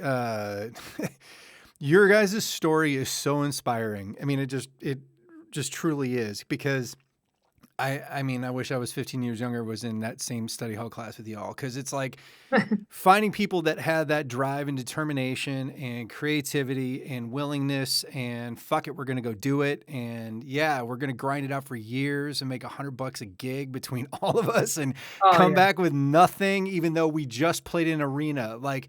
your guys' story is so inspiring. I mean, it just truly is, because I mean, I wish I was 15 years younger, was in that same study hall class with y'all, because it's like finding people that had that drive and determination and creativity and willingness, and fuck it, we're going to go do it. And yeah, we're going to grind it out for years and make $100 a gig between all of us, and come back with nothing, even though we just played in an arena. Like,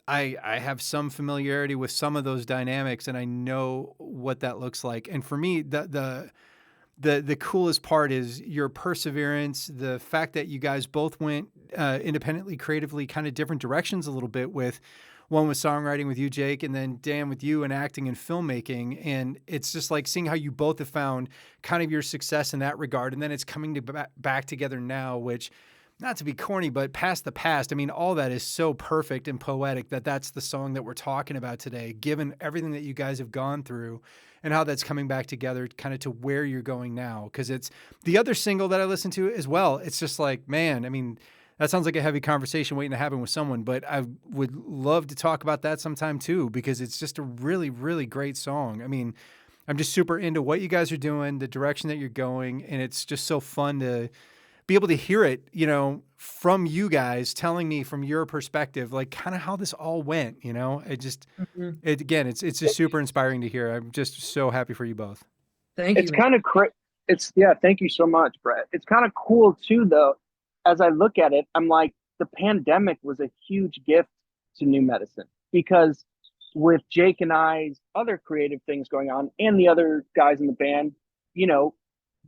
I have some familiarity with some of those dynamics, and I know what that looks like. And for me, the coolest part is your perseverance, the fact that you guys both went independently, creatively, kind of different directions a little bit, with one with songwriting with you, Jake, and then Dan with you and acting and filmmaking. And it's just like seeing how you both have found kind of your success in that regard. And then it's coming to back together now, which, not to be corny, but Past the Past, I mean, all that is so perfect and poetic that that's the song that we're talking about today, given everything that you guys have gone through and how that's coming back together kind of to where you're going now. Because it's the other single that I listened to as well. It's just like, man, I mean, that sounds like a heavy conversation waiting to happen with someone, but I would love to talk about that sometime too, because it's just a really, really great song. I mean, I'm just super into what you guys are doing, the direction that you're going, and it's just so fun to be able to hear it, from you guys telling me from your perspective, like kind of how this all went, it just, it's just super inspiring to hear. I'm just so happy for you both. Thank you. It's kind of thank you so much, Brett. It's kind of cool too, though. As I look at it, I'm like, the pandemic was a huge gift to New Medicine, because with Jake and I's other creative things going on, and the other guys in the band,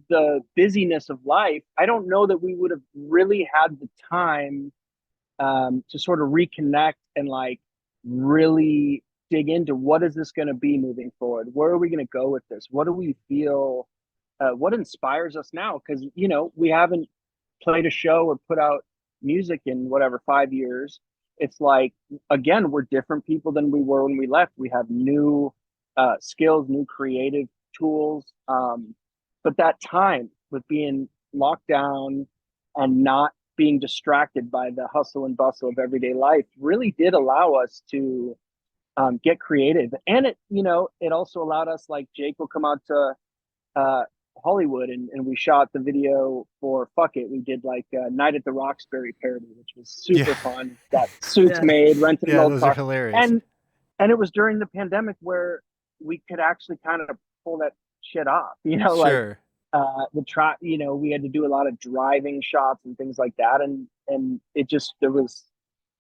the busyness of life, I don't know that we would have really had the time to sort of reconnect and like really dig into what is this going to be moving forward? Where are we going to go with this? What do we feel? What inspires us now? Because, we haven't played a show or put out music in 5 years. It's like, again, we're different people than we were when we left. We have new skills, new creative tools. But that time with being locked down and not being distracted by the hustle and bustle of everyday life really did allow us to get creative. And it, you know, it also allowed us, like Jake will come out to uh, Hollywood, and we shot the video for Fuck It. We did like Night at the Roxbury parody, which was super Yeah. fun. Got suits Yeah. made, rented an Yeah, old those are car. hilarious. And it was during the pandemic where we could actually kind of pull that shit off, you know, like Sure. you know, we had to do a lot of driving shots and things like that. And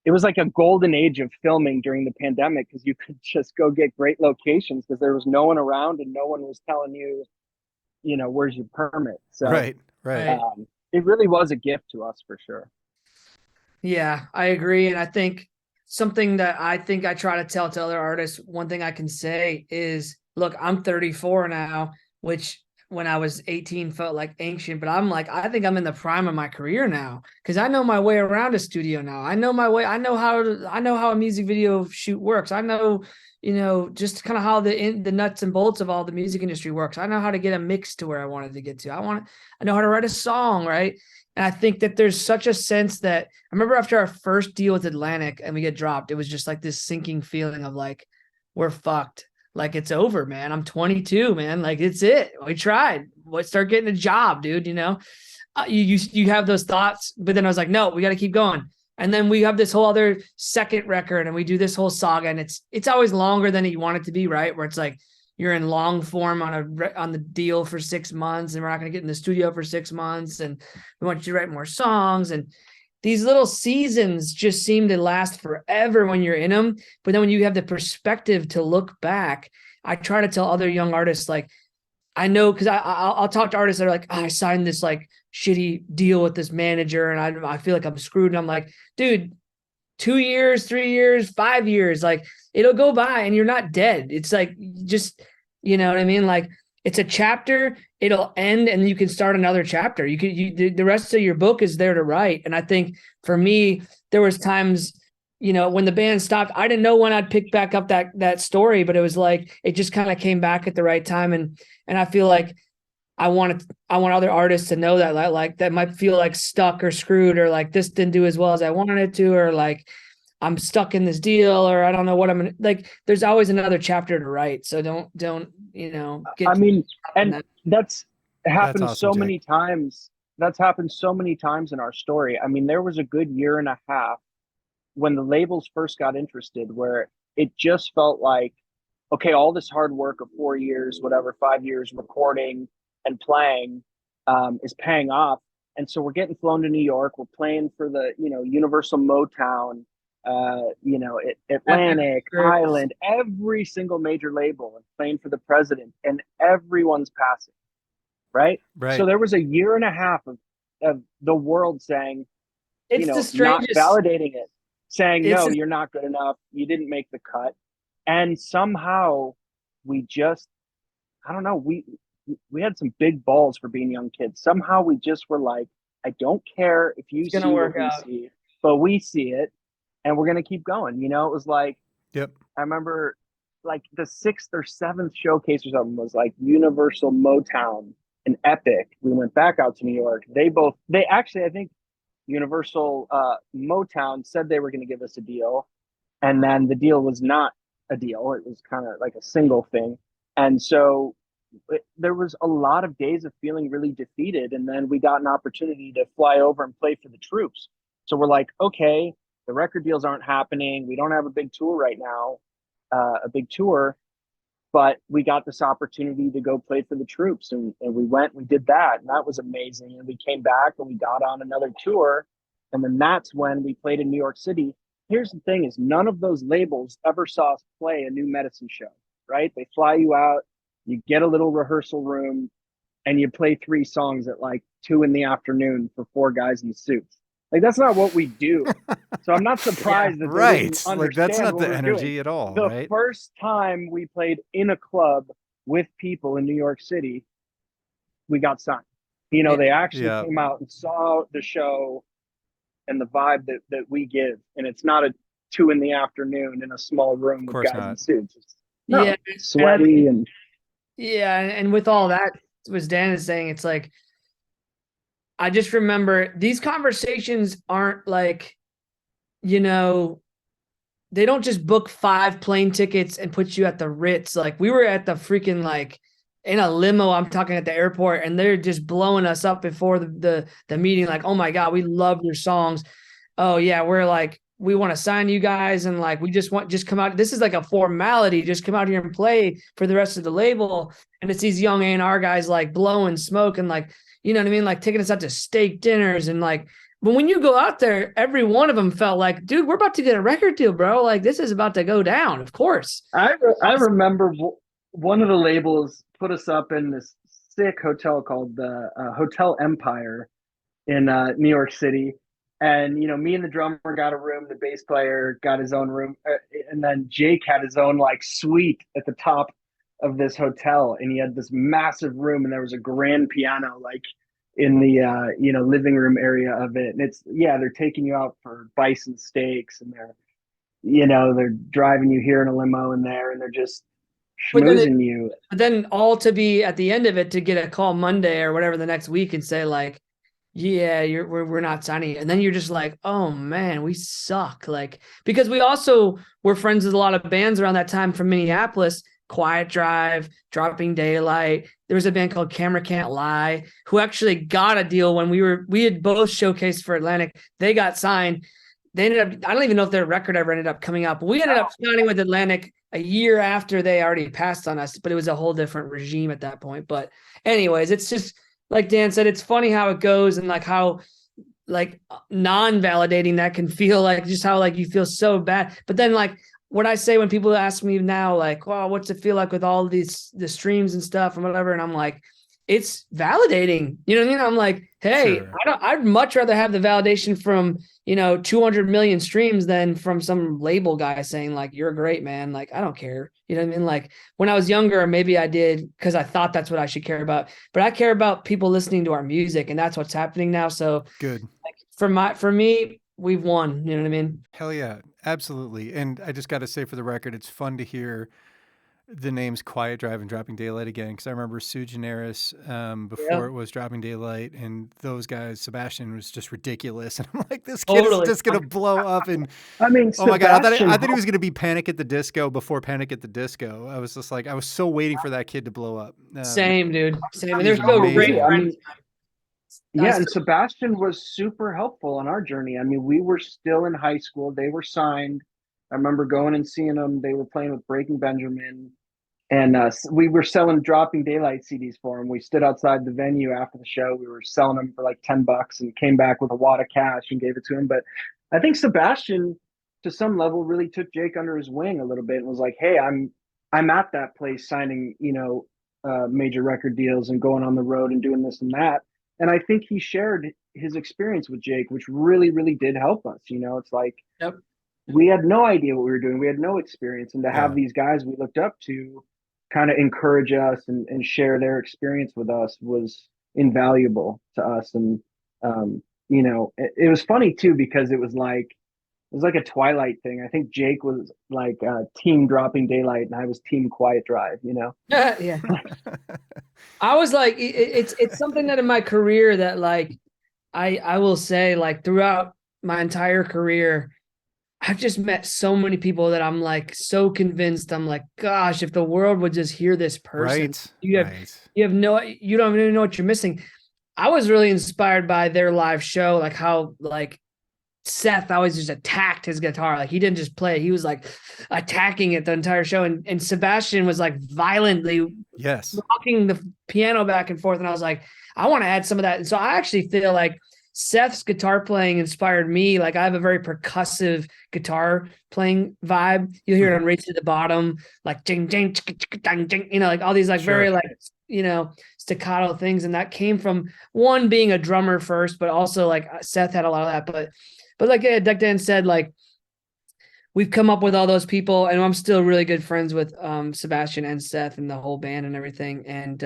it was like a golden age of filming during the pandemic, because you could just go get great locations because there was no one around and no one was telling you, you know, where's your permit. So Right. Right. Right. it really was a gift to us for sure. Yeah, I agree. And I think something that I think I try to tell to other artists, one thing I can say is, look, I'm 34 now, which when I was 18 felt like ancient, but I'm like, I think I'm in the prime of my career now because I know my way around a studio now. I know my way. I know how a music video shoot works. I know, you know, just kind of how the nuts and bolts of all the music industry works. I know how to get a mix to where I wanted to get to. I know how to write a song, right? And I think that there's such a sense that I remember after our first deal with Atlantic and we get dropped, it was just like this sinking feeling of like, we're fucked. Like, it's over, man. I'm 22, man. Like, it's it. We tried. Let's start getting a job, dude. You know, you have those thoughts, but then I was like, no, we got to keep going. And then we have this whole other second record and we do this whole saga, and it's always longer than you want it to be, right? Where it's like, you're in long form on the deal for 6 months, and we're not going to get in the studio for 6 months, and we want you to write more songs. And these little seasons just seem to last forever when you're in them. But then when you have the perspective to look back, I try to tell other young artists, like, I know, because I'll talk to artists that are like, oh, I signed this like shitty deal with this manager and I feel like I'm screwed. And I'm like, dude, 2 years, 3 years, 5 years, like, it'll go by and you're not dead. It's like, just, you know what I mean? Like, it's a chapter, it'll end and you can start another chapter. The rest of your book is there to write. And I think for me, there was times, you know, when the band stopped, I didn't know when I'd pick back up that story, but it was like, it just kind of came back at the right time. And I feel like I want other artists to know that, like, that might feel like stuck or screwed, or like this didn't do as well as I wanted it to, or like I'm stuck in this deal, or I don't know what I'm gonna, like, there's always another chapter to write. So don't, you know, I mean, and that. that's happened awesome, so Jake. many times. That's happened so many times in our story. I mean, there was a good year and a half when the labels first got interested where it just felt like, okay, all this hard work of 4 years, whatever, 5 years recording and playing is paying off. And so we're getting flown to New York. We're playing for the, you know, Universal Motown, you know, Atlantic, Island, every single major label, and playing for the president, and everyone's passing, right? Right. So there was a year and a half of the world saying, It's you know, the strangest. not validating it, saying, It's no, a- you're not good enough. You didn't make the cut. And somehow we just, I don't know, we had some big balls for being young kids. Somehow we just were like, I don't care if you It's see gonna work what we out. see, but we see it and we're going to keep going. You know, it was like, Yep. I remember like the 6th or 7th showcase or something was like Universal Motown and Epic. We went back out to New York. They actually, I think Universal Motown said they were going to give us a deal. And then the deal was not a deal. It was kind of like a single thing. And so there was a lot of days of feeling really defeated. And then we got an opportunity to fly over and play for the troops. So we're like, okay, the record deals aren't happening. We don't have a big tour right now, a big tour, but we got this opportunity to go play for the troops. And we went, we did that. And that was amazing. And we came back and we got on another tour. And then that's when we played in New York City. Here's the thing is none of those labels ever saw us play a New Medicine show, right? They fly you out, you get a little rehearsal room, and you play 3 songs at like 2 in the afternoon for 4 guys in suits. Like, that's not what we do. So I'm not surprised that they Right. didn't Like, understand that's not what the we're energy doing. at all, The right? first time we played in a club with people in New York City, we got signed. You know, they actually Yeah. came out and saw the show and the vibe that we give. And it's not a 2 in the afternoon in a small room with course guys in not. suits. It's Yeah, sweaty and yeah, and with all that, was Dan is saying, it's like, I just remember these conversations aren't like, you know, they don't just book 5 plane tickets and put you at the Ritz. Like we were at the freaking like in a limo, I'm talking at the airport, and they're just blowing us up before the meeting. Like, oh my God, we love your songs. Oh yeah, we're like, we want to sign you guys, and like we just come out. This is like a formality. Just come out here and play for the rest of the label. And it's these young A&R guys like blowing smoke and like, you know what I mean? Like taking us out to steak dinners and like, but when you go out there, every one of them felt like, dude, we're about to get a record deal, bro. Like this is about to go down. Of course. I remember one of the labels put us up in this sick hotel called the Hotel Empire in New York City. And, you know, me and the drummer got a room, the bass player got his own room. And then Jake had his own like suite at the top of this hotel. And he had this massive room and there was a grand piano like in the, you know, living room area of it. And it's, yeah, they're taking you out for bison steaks and they're, you know, they're driving you here in a limo and there and they're just schmoozing you. But then all to be at the end of it to get a call Monday or whatever the next week and say like, yeah, we're not signing it. And then you're just like, oh man, we suck. Like, because we also were friends with a lot of bands around that time from Minneapolis, Quiet Drive, Dropping Daylight. There was a band called Camera Can't Lie, who actually got a deal when we had both showcased for Atlantic. They got signed. They ended up, I don't even know if their record ever ended up coming out, but we ended up signing with Atlantic a year after they already passed on us, but it was a whole different regime at that point. But anyways, it's just, like Dan said, it's funny how it goes and like how like non-validating that can feel, like just how like you feel so bad. But then like what I say when people ask me now, like, wow, what's it feel like with all these the streams and stuff and whatever, and I'm like, it's validating. You know what I mean? I'm like, hey, Sure. I'd much rather have the validation from, you know, 200 million streams than from some label guy saying like, you're great, man. Like, I don't care. You know what I mean? Like when I was younger, maybe I did because I thought that's what I should care about, but I care about people listening to our music, and that's what's happening now. So Good. like for me, we've won. You know what I mean? Hell yeah, absolutely. And I just got to say for the record, it's fun to hear the names Quiet Drive and Dropping Daylight again, because I remember Sue Generis before it was Dropping Daylight, and those guys, Sebastian was just ridiculous. And I'm like, this kid is just going to blow up. And I mean, oh my God, I Sebastian thought he was going to be Panic at the Disco before Panic at the Disco. I was just like, I was so waiting for that kid to blow up. Same, dude. Same. And he's they're still great amazing. I friends. mean, yeah, and Sebastian was super helpful on our journey. I mean, we were still in high school. They were signed. I remember going and seeing them. They were playing with Breaking Benjamin. And we were selling Dropping Daylight CDs for them. We stood outside the venue after the show. We were selling them for like $10 and came back with a wad of cash and gave it to him. But I think Sebastian, to some level, really took Jake under his wing a little bit and was like, "Hey, I'm at that place signing, you know, major record deals and going on the road and doing this and that." And I think he shared his experience with Jake, which really, really did help us. You know, it's like we had no idea what we were doing. We had no experience, and to have these guys we looked up to kind of encourage us and share their experience with us was invaluable to us. And you know, it was funny too because it was like a Twilight thing. I think Jake was like team Dropping Daylight and I was team Quiet Drive, you know. Yeah. I was like, it's something that in my career that like I will say like throughout my entire career, I've just met so many people that I'm like so convinced. I'm like, gosh, if the world would just hear this person, you don't even know what you're missing. I was really inspired by their live show, like how like Seth always just attacked his guitar. Like he didn't just play it. He was like attacking it the entire show. And Sebastian was like violently rocking the piano back and forth. And I was like, I want to add some of that. And so I actually feel like Seth's guitar playing inspired me. Like I have a very percussive guitar playing vibe. You'll hear it on Race to the Bottom, like ding, ding, ding, ding, you know, like all these like very like, you know, staccato things. And that came from one being a drummer first, but also like Seth had a lot of that. But like Dan said, like we've come up with all those people, and I'm still really good friends with Sebastian and Seth and the whole band and everything. And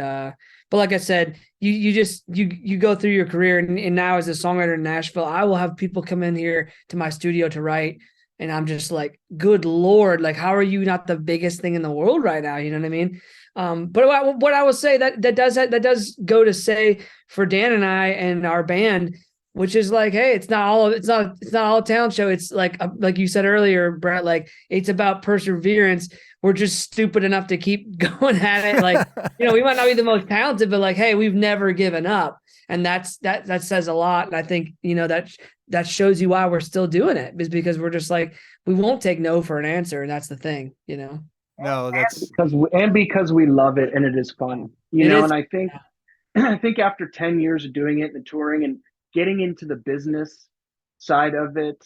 but like I said, you go through your career, and now as a songwriter in Nashville, I will have people come in here to my studio to write And I'm just like, good Lord, like, how are you not the biggest thing in the world right now? You know what I mean? But what I will say that does go to say for Dan and I and our band, which is like, hey, it's not all a talent show. It's like you said earlier, Brett, like it's about perseverance. We're just stupid enough to keep going at it. Like, we might not be the most talented, but like, hey, we've never given up. And that says a lot. And I think, that shows you why we're still doing it, is because we're just like, we won't take no for an answer. And that's the thing, No, that's because we love it and it is fun, It is. and I think I think after 10 years of doing it and touring and getting into the business side of it,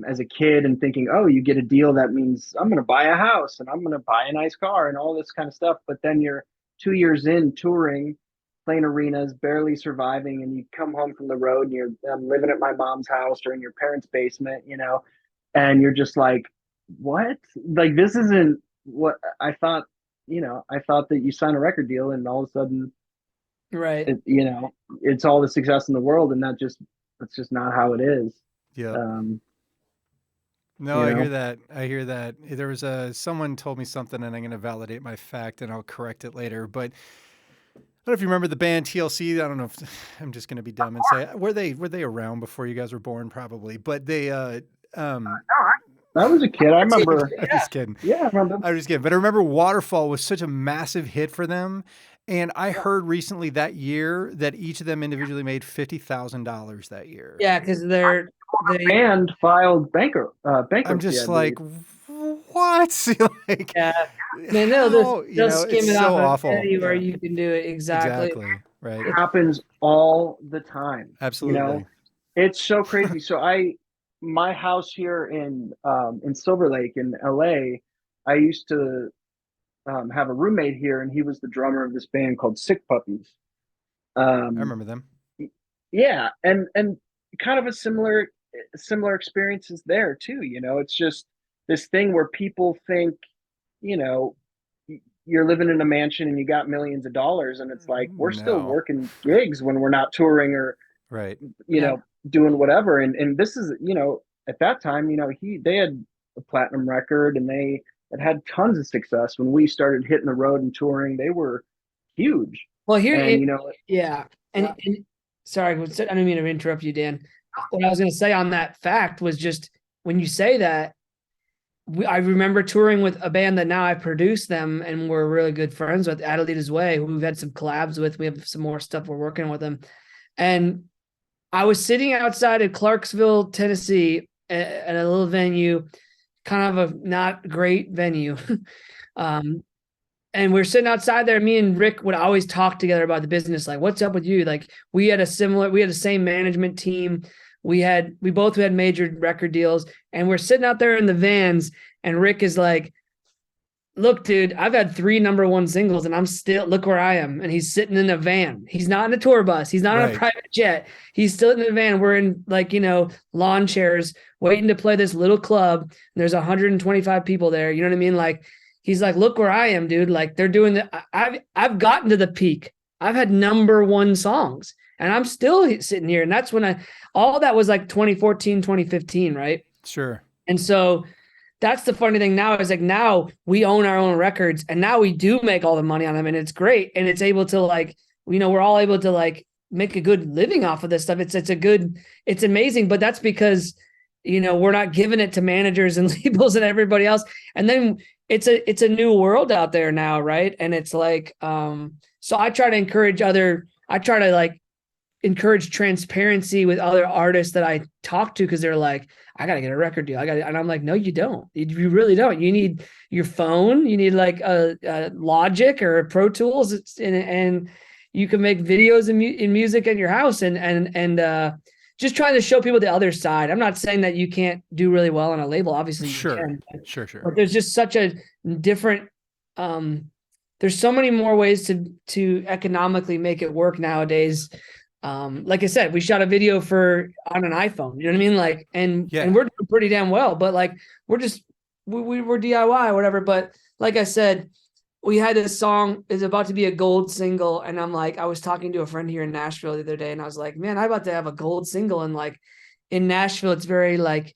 as a kid, and thinking, oh, you get a deal that means I'm going to buy a house and I'm going to buy a nice car and all this kind of stuff. But then you're 2 years in touring, playing arenas, barely surviving, and you come home from the road and you're living at my mom's house or in your parents' basement, and you're just like, what? Like, this isn't what I thought. I thought that you sign a record deal and all of a sudden, Right. it's all the success in the world, and that's just not how it is. yeah. Um, No, I hear that. I hear that. There was someone told me something, and I'm going to validate my fact, and I'll correct it later. But I don't know if you remember the band TLC. I don't know if I'm just going to be dumb and say, were they around before you guys were born? Probably, but they. I was a kid. I remember. I'm just kidding. Yeah, I remember. I'm just kidding. But I remember Waterfall was such a massive hit for them. And I heard recently that year that each of them individually made $50,000 that year. Yeah, because And filed bankruptcy. I'm just like, what? Like, yeah, man, they'll skim it's it so off awful. Anywhere you can do it. Exactly. Right. It happens all the time. Absolutely. It's so crazy. So my house here in Silver Lake in LA, I used to have a roommate here, and he was the drummer of this band called Sick Puppies. I remember them. Yeah, and kind of a similar experiences there too. It's just this thing where people think, you're living in a mansion and you got millions of dollars, and it's like, we're still working gigs when we're not touring or right, doing whatever. And this is, at that time, they had a platinum record, and they had tons of success. When we started hitting the road and touring, they were huge. Well, here, and, and sorry, I didn't mean to interrupt you, Dan. What I was going to say on that fact was just, when you say that, I remember touring with a band that now I produce them and we're really good friends with, Adelita's Way, who we've had some collabs with. We have some more stuff we're working with them. And I was sitting outside of Clarksville, Tennessee, at a little venue, kind of a not great venue. And we're sitting outside there. Me and Rick would always talk together about the business. Like, what's up with you? Like, we had the same management team. We both had major record deals, and we're sitting out there in the vans, and Rick is like, look, dude, I've had 3 #1 singles, and I'm still, look where I am. And he's sitting in a van. He's not in a tour bus. He's not on a private jet. He's still in the van. We're in lawn chairs waiting to play this little club. And there's 125 people there. You know what I mean? Like, he's like, look where I am, dude. Like, they're doing I've gotten to the peak. I've had #1 songs, and I'm still sitting here. And that's when all that was like 2014, 2015, right? Sure. And so that's the funny thing now, is like, now we own our own records, and now we do make all the money on them, and it's great. And it's able to we're all able to make a good living off of this stuff. It's amazing, but that's because, we're not giving it to managers and labels and everybody else. And then it's a new world out there now. Right. And it's like, so I try to encourage transparency with other artists that I talk to, because they're like, I got to get a record deal. And I'm like, no, you don't. You really don't. You need your phone. You need like a Logic or a Pro Tools, and you can make videos in music at your house, and just trying to show people the other side. I'm not saying that you can't do really well on a label. Obviously, sure, you can. Sure. But there's just such a different. There's so many more ways to economically make it work nowadays. Like I said, we shot a video on an iPhone, you know what I mean? Like, and we're doing pretty damn well, but like, we're DIY or whatever. But like I said, we had this song is about to be a gold single. And I'm like, I was talking to a friend here in Nashville the other day, and I was like, man, I'm about to have a gold single. And like in Nashville, it's very like,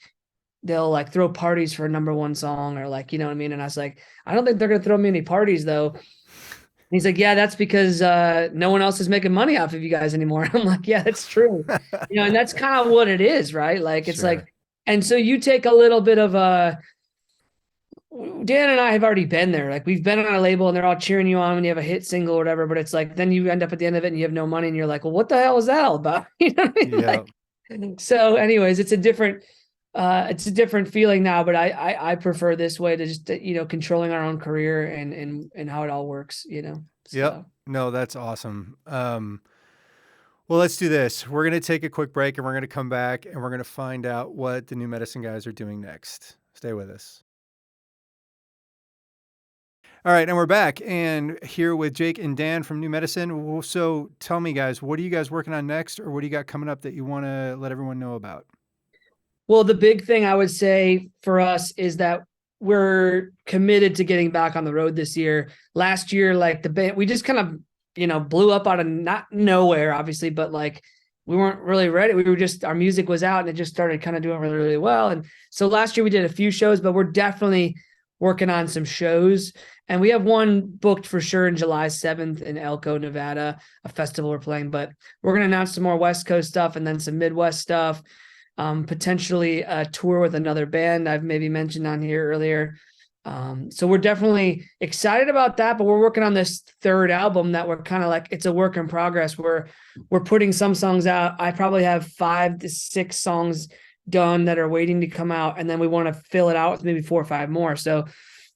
they'll like throw parties for a number one song, or like, you know what I mean? And I was like, I don't think they're going to throw me any parties though. He's like, yeah, that's because no one else is making money off of you guys anymore. I'm like, yeah, that's true. And that's kind of what it is, right? Like, it's Sure. like, and so you take a little bit of Dan and I have already been there. Like, we've been on a label and they're all cheering you on when you have a hit single or whatever, but it's like, then you end up at the end of it and you have no money and you're like, well, what the hell is that all about? You know what I mean? Yeah. Like, so anyways, it's a different feeling now, but I prefer this way to just, controlling our own career and how it all works, Yep. So. No, that's awesome. Well, let's do this. We're going to take a quick break and we're going to come back and we're going to find out what the New Medicine guys are doing next. Stay with us. All right, and we're back and here with Jake and Dan from New Medicine. So tell me, guys, what are you guys working on next, or what do you got coming up that you want to let everyone know about? Well, the big thing I would say for us is that we're committed to getting back on the road this year. Last year, like the band, we just kind of, blew up out of not nowhere, obviously, but like we weren't really ready. We were just, our music was out and it just started kind of doing really, really well. And so last year we did a few shows, but we're definitely working on some shows. And we have one booked for sure in July 7th in Elko, Nevada, a festival we're playing, but we're going to announce some more West Coast stuff and then some Midwest stuff. Potentially a tour with another band I've maybe mentioned on here earlier. So we're definitely excited about that, but we're working on this third album that we're kind of like, it's a work in progress. We're putting some songs out. I probably have 5 to 6 songs done that are waiting to come out. And then we want to fill it out with maybe 4 or 5 more. So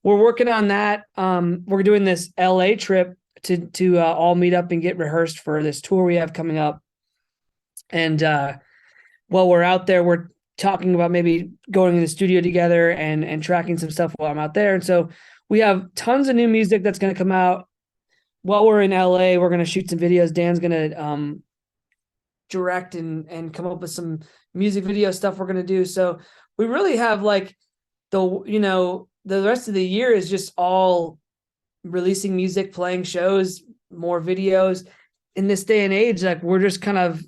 we're working on that. We're doing this LA trip to all meet up and get rehearsed for this tour we have coming up. And, while we're out there, we're talking about maybe going in the studio together and tracking some stuff while I'm out there. And so we have tons of new music that's going to come out while we're in LA. We're going to shoot some videos. Dan's going to direct and come up with some music video stuff we're going to do. So we really have like the rest of the year is just all releasing music, playing shows, more videos. In this day and age, like we're just kind of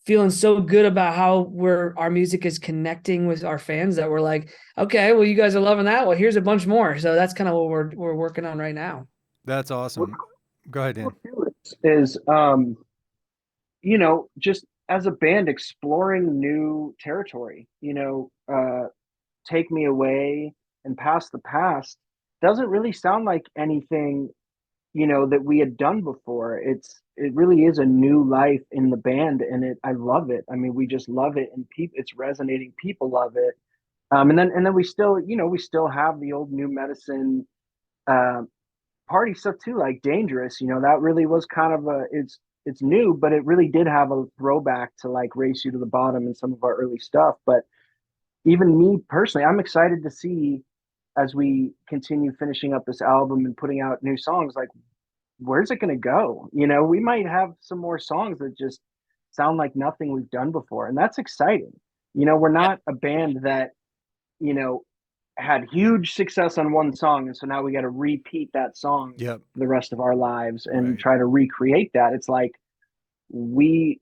feeling so good about how our music is connecting with our fans that we're like, okay, well, you guys are loving that. Well, here's a bunch more. So that's kind of what we're working on right now. That's awesome. Go ahead, Dan. Is just as a band exploring new territory, Take Me Away and Past the Past doesn't really sound like anything that we had done before. It really is a new life in the band, and I love it. I mean, we just love it, and it's resonating. People love it. And then we still, we still have the old New Medicine party stuff too, like Dangerous. That really was kind of it's new, but it really did have a throwback to like Race You to the Bottom and some of our early stuff. But even me personally, I'm excited to see as we continue finishing up this album and putting out new songs, like where's it going to go? We might have some more songs that just sound like nothing we've done before. And that's exciting. We're not a band that, had huge success on one song. And so now we got to repeat that song Yep. the rest of our lives and Right. try to recreate that. It's like we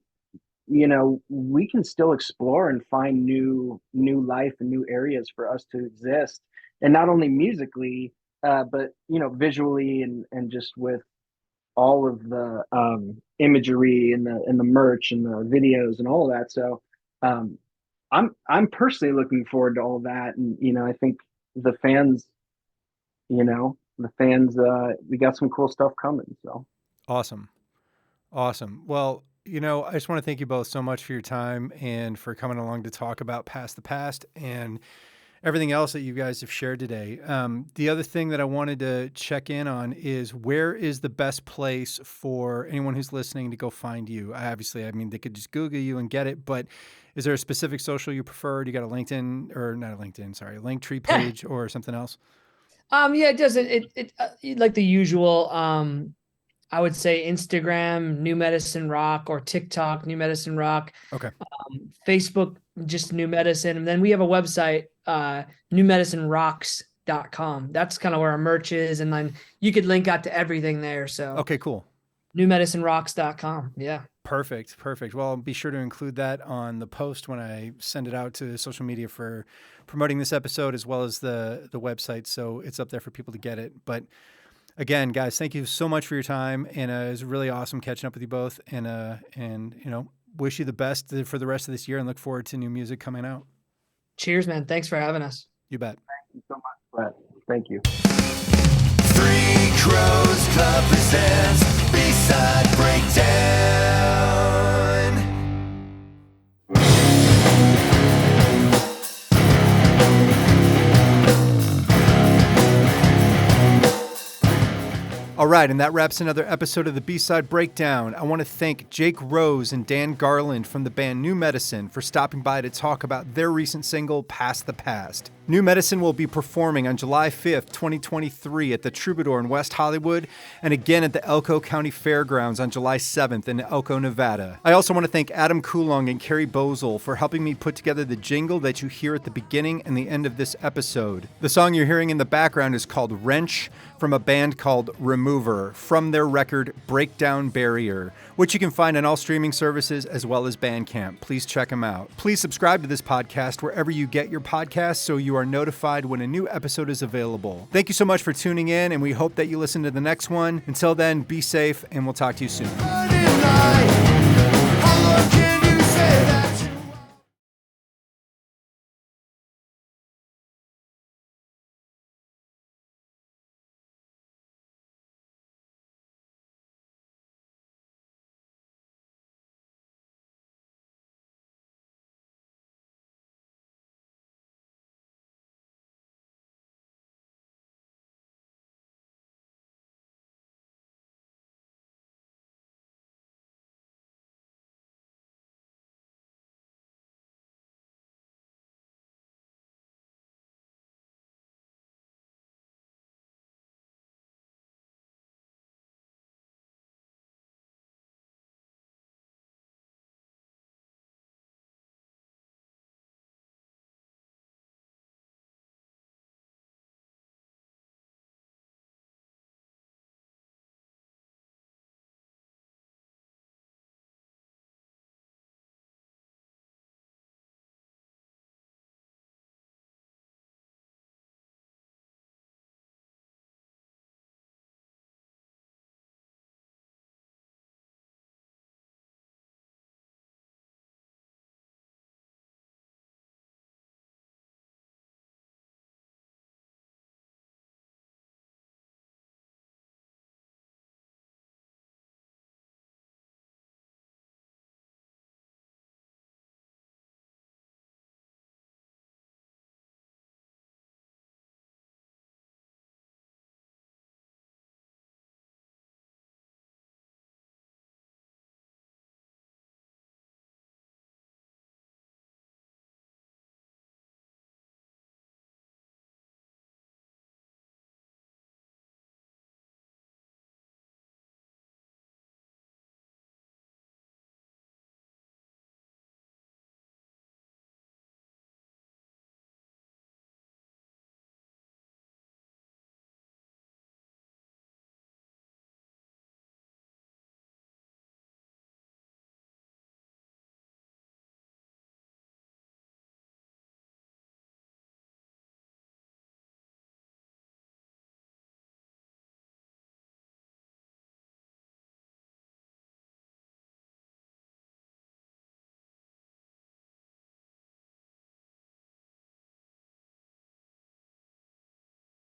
can still explore and find new life and new areas for us to exist. And not only musically, but visually and just with all of the imagery and the merch and the videos and all of that. So I'm personally looking forward to all that. And I think the fans, we got some cool stuff coming. So Awesome. Well, I just want to thank you both so much for your time and for coming along to talk about Past the Past and everything else that you guys have shared today. The other thing that I wanted to check in on is, where is the best place for anyone who's listening to go find you? Obviously, they could just Google you and get it, but is there a specific social you prefer? Do you got a LinkedIn, or not a LinkedIn, sorry, a Linktree page or something else? Yeah, it doesn't, like the usual, I would say Instagram, New Medicine Rock, or TikTok, New Medicine Rock. Okay. Facebook, just New Medicine. And then we have a website, newmedicinrocks.com. That's kind of where our merch is. And then you could link out to everything there. So Okay, cool. newmedicinrocks.com. Yeah. Perfect. Perfect. Well, I'll be sure to include that on the post when I send it out to social media for promoting this episode, as well as the website. So it's up there for people to get it. But again, guys, thank you so much for your time. And it was really awesome catching up with you both, and, you know, wish you the best for the rest of this year and look forward to new music coming out. Cheers, man. Thanks for having us. You bet. Thank you so much, Brett. Thank you. Three Crows Club presents B-Side Breakdown. All right, and that wraps another episode of the B-Side Breakdown. I want to thank Jake Rose and Dan Garland from the band New Medicine for stopping by to talk about their recent single, Past the Past. New Medicine will be performing on July 5th, 2023 at the Troubadour in West Hollywood, and again at the Elko County Fairgrounds on July 7th in Elko, Nevada. I also want to thank Adam Coulong and Carrie Bozel for helping me put together the jingle that you hear at the beginning and the end of this episode. The song you're hearing in the background is called Wrench, from a band called Remover, from their record Breakdown Barrier, which you can find on all streaming services as well as Bandcamp. Please check them out. Please subscribe to this podcast wherever you get your podcasts so you are notified when a new episode is available. Thank you so much for tuning in, and we hope that you listen to the next one. Until then, be safe, and we'll talk to you soon.